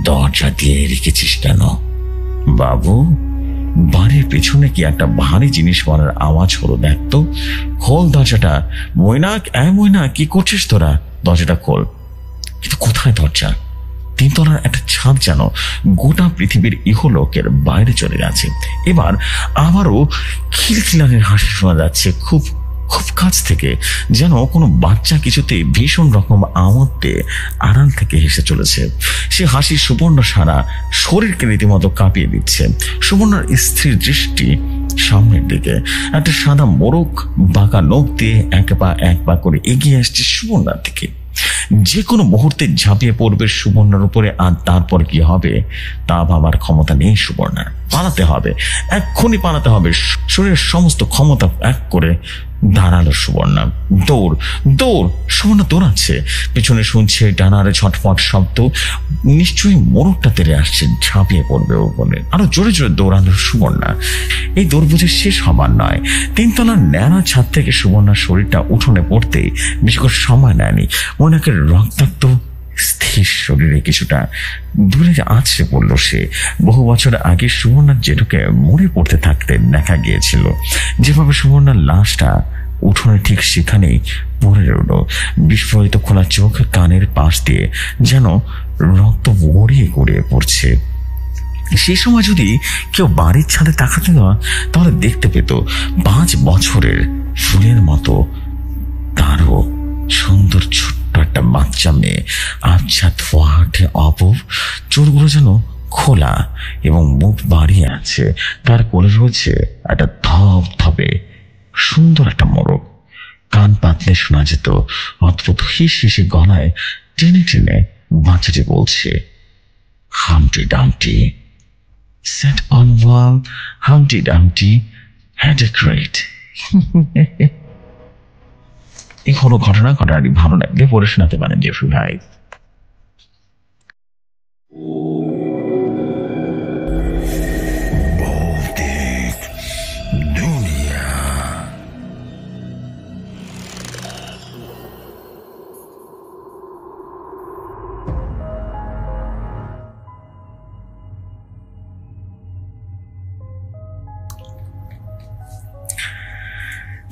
দরজা দিয়ে রেখেছিস কেন? বাবু, বাড়ির পেছনে কি একটা ভারী জিনিস পড়ার আওয়াজ হলো, দেখতো, খোল দরজাটা। ময়নাক, ময়নাক, কি করছিস তোরা? দরজাটা খোল। কিন্তু কোথায় দরজা? তিনতলার একটা ছাদ যেন গোটা পৃথিবীর ইহলোকের বাইরে চলে গেছে। এবার আবারও খিলখিলানের হাসি শোনা যাচ্ছে খুব খুব কাছ থেকে, যেন কোনো বাচ্চা কিছুতে ভীষণ রকম আমোদে আড়াল থেকে হেসে চলেছে। সে হাসি সুবর্ণা সারা শরীরকে রীতিমতো কাঁপিয়ে দিচ্ছে। সুবর্ণার স্থির দৃষ্টি সামনের দিকে। একটা সাদা মোরগ বাঁকা নখ দিয়ে এক পা করে এগিয়ে আসছে সুবর্ণার দিকে। যে কোনো মুহূর্তে ঝাঁপিয়ে পড়বে সুবর্ণার উপরে। আর তারপর কি হবে তা ভাবার ক্ষমতা নেই সুবর্ণার। পালাতে হবে, এক্ষুনি পালাতে হবে। শরীরের সমস্ত ক্ষমতা এক করে দাঁড়ালো সুবর্ণা। দৌড় দৌড়! সুবর্ণা দৌড়াচ্ছে। পেছনে শুনছে ডানারে ছটফট শব্দ। নিশ্চয়ই মোরগটা তেড়ে আসছে, ঝাঁপিয়ে পড়বে ও বলে। আরো জোরে জোরে দৌড়ালো সুবর্ণা। এই দৌড় বুঝে শেষ হবার নয়। তিনতলার ন্যাড়া ছাদ থেকে সুবর্ণার শরীরটা উঠোনে পড়তেই বেশি করে সময় নেয়নি। ময়নাকের রক্তাক্ত স্থির শরীরে কিছুটা দূরে আছড়ে পড়ল সে। বহু বছর আগে সুবর্ণার জেঠুকে মরে পড়তে থাকতে দেখা গিয়েছিল। যেভাবে সুবর্ণার লাশটা উঠোনে ঠিক সেখানেই পড়ে রইল। বিস্ফোরিত খোলা চোখ, কানের পাশ দিয়ে যেন রক্ত গড়িয়ে গড়িয়ে পড়ছে। সেই সময় যদি কেউ বাড়ির ছাদে তাকাতে না, তাহলে দেখতে পেত 5 বছরের ফুলের মতো তারও সুন্দর ছোট্ট একটা বাচ্চা মেয়ে, আবছা ধোয়াটে অপূব, চোরগুলো যেন খোলা এবং মুখ বাড়িয়ে আছে। তার কোলে রয়েছে একটা ধপধপে সুন্দর একটা মোরগ। কান পাতলে শোনা যেত অদ্ভুত হিস হিসে গলায় টেনে টেনে বাচ্চাটি বলছে, হামটি ডামটি sat on wall, Humpty Dumpty had a great এই হলো ঘটনা। ঘটনাটি ভালো লাগলে পড়ে শোনাতে পারেন জেফরি ভাই।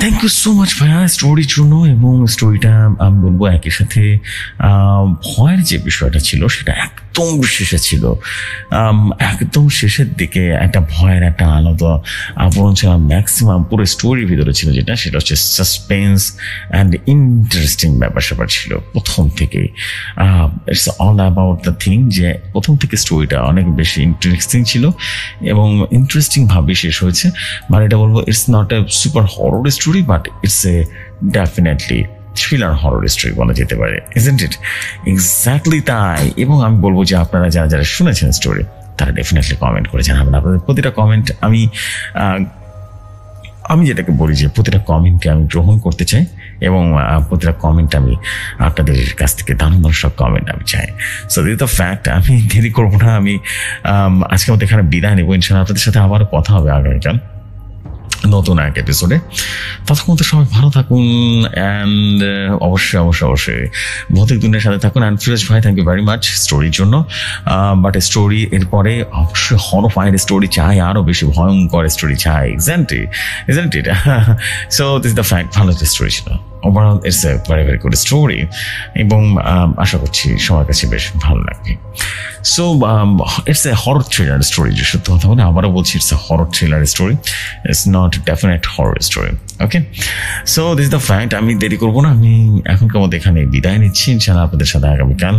থ্যাংক ইউ সো মাচ ভাইয়া স্টোরির জন্য। এবং স্টোরিটা আমি বলবো একই সাথে ভয়ের যে বিষয়টা ছিল সেটা একদম শেষে ছিল। একদম শেষের দিকে একটা ভয়ের একটা আলাদা আবরণ ছিল, ম্যাক্সিমাম পুরো স্টোরির ভিতরে ছিল যেটা, সেটা হচ্ছে সাসপেন্স অ্যান্ড ইন্টারেস্টিং ব্যাপার স্যাপার ছিল প্রথম থেকেই। It's all about the thing যে প্রথম থেকে স্টোরিটা অনেক বেশি ইন্টারেস্টিং ছিল এবং ইন্টারেস্টিং ভাবে শেষ হয়েছে। মানে এটা বলবো it's not a super horror story, but it's a definitely thriller horror story বলা যেতে পারে, ইজন্ট ইট? এক্স্যাক্টলি তাই। এবং আমি বলবো যে আপনারা যারা যারা শুনেছেন স্টোরি তারা ডেফিনেটলি কমেন্ট করে জানাবেন। আপনাদের প্রতিটা কমেন্ট আমি যেটাকে বলি যে প্রতিটা কমেন্টকে আমি গ্রহণ করতে চাই এবং প্রতিটা কমেন্ট আমি আপনাদের কাছ থেকে দারুণ সব কমেন্ট আমি চাই। So this the fact. আমি দেরি করবো না, আমি আজকে আমাদের এখানে বিদায় নেবো। ইনশাআল্লাহ আপনাদের সাথে আবারও কথা হবে আগামীকাল নতুন এক এপিসোডে। ততক্ষণ তো সবাই ভালো থাকুন অ্যান্ড অবশ্যই অবশ্যই অবশ্যই ভৌতিক দুনিয়ার সাথে থাকুন। অ্যান্ড ফিরোজ ভাই থ্যাংক ইউ ভেরি মাচ স্টোরির জন্য। বাট স্টোরি এরপরে অবশ্যই হরফায়ার স্টোরি চাই, আরও বেশি ভয়ঙ্কর স্টোরি চাই, isn't it? So this the fact. ভালো একটা স্টোরি ছিল, overall it's a very very good story এবং আশা করছি সবার কাছে বেশ ভালো লাগবে। So it's a horror thriller story, যে সত্য কথা বলে আবারও বলছি, it's a horror thriller story, it's not definite horror story. Okay, so this the fact. আমি দেরি করবো না, আমি এখনকার মধ্যে এখানে বিদায় নিচ্ছি। ইনশাআল্লাহ আপনাদের সাথে আগামীকাল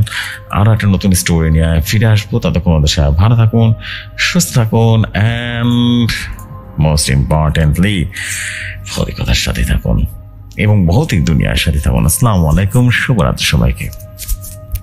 আরও একটা নতুন স্টোরি নিয়ে ফিরে আসবো। ততক্ষণ আমাদের সাথে ভালো থাকুন, সুস্থ থাকুন অ্যান্ড মোস্ট ইম্পর্টেন্টলি ভৌতিকতার সাথে থাকুন এবং ভৌতিক দুনিয়ার সাথে থাকুন। আসসালামু আলাইকুম, শুভরাত্রি সবাইকে।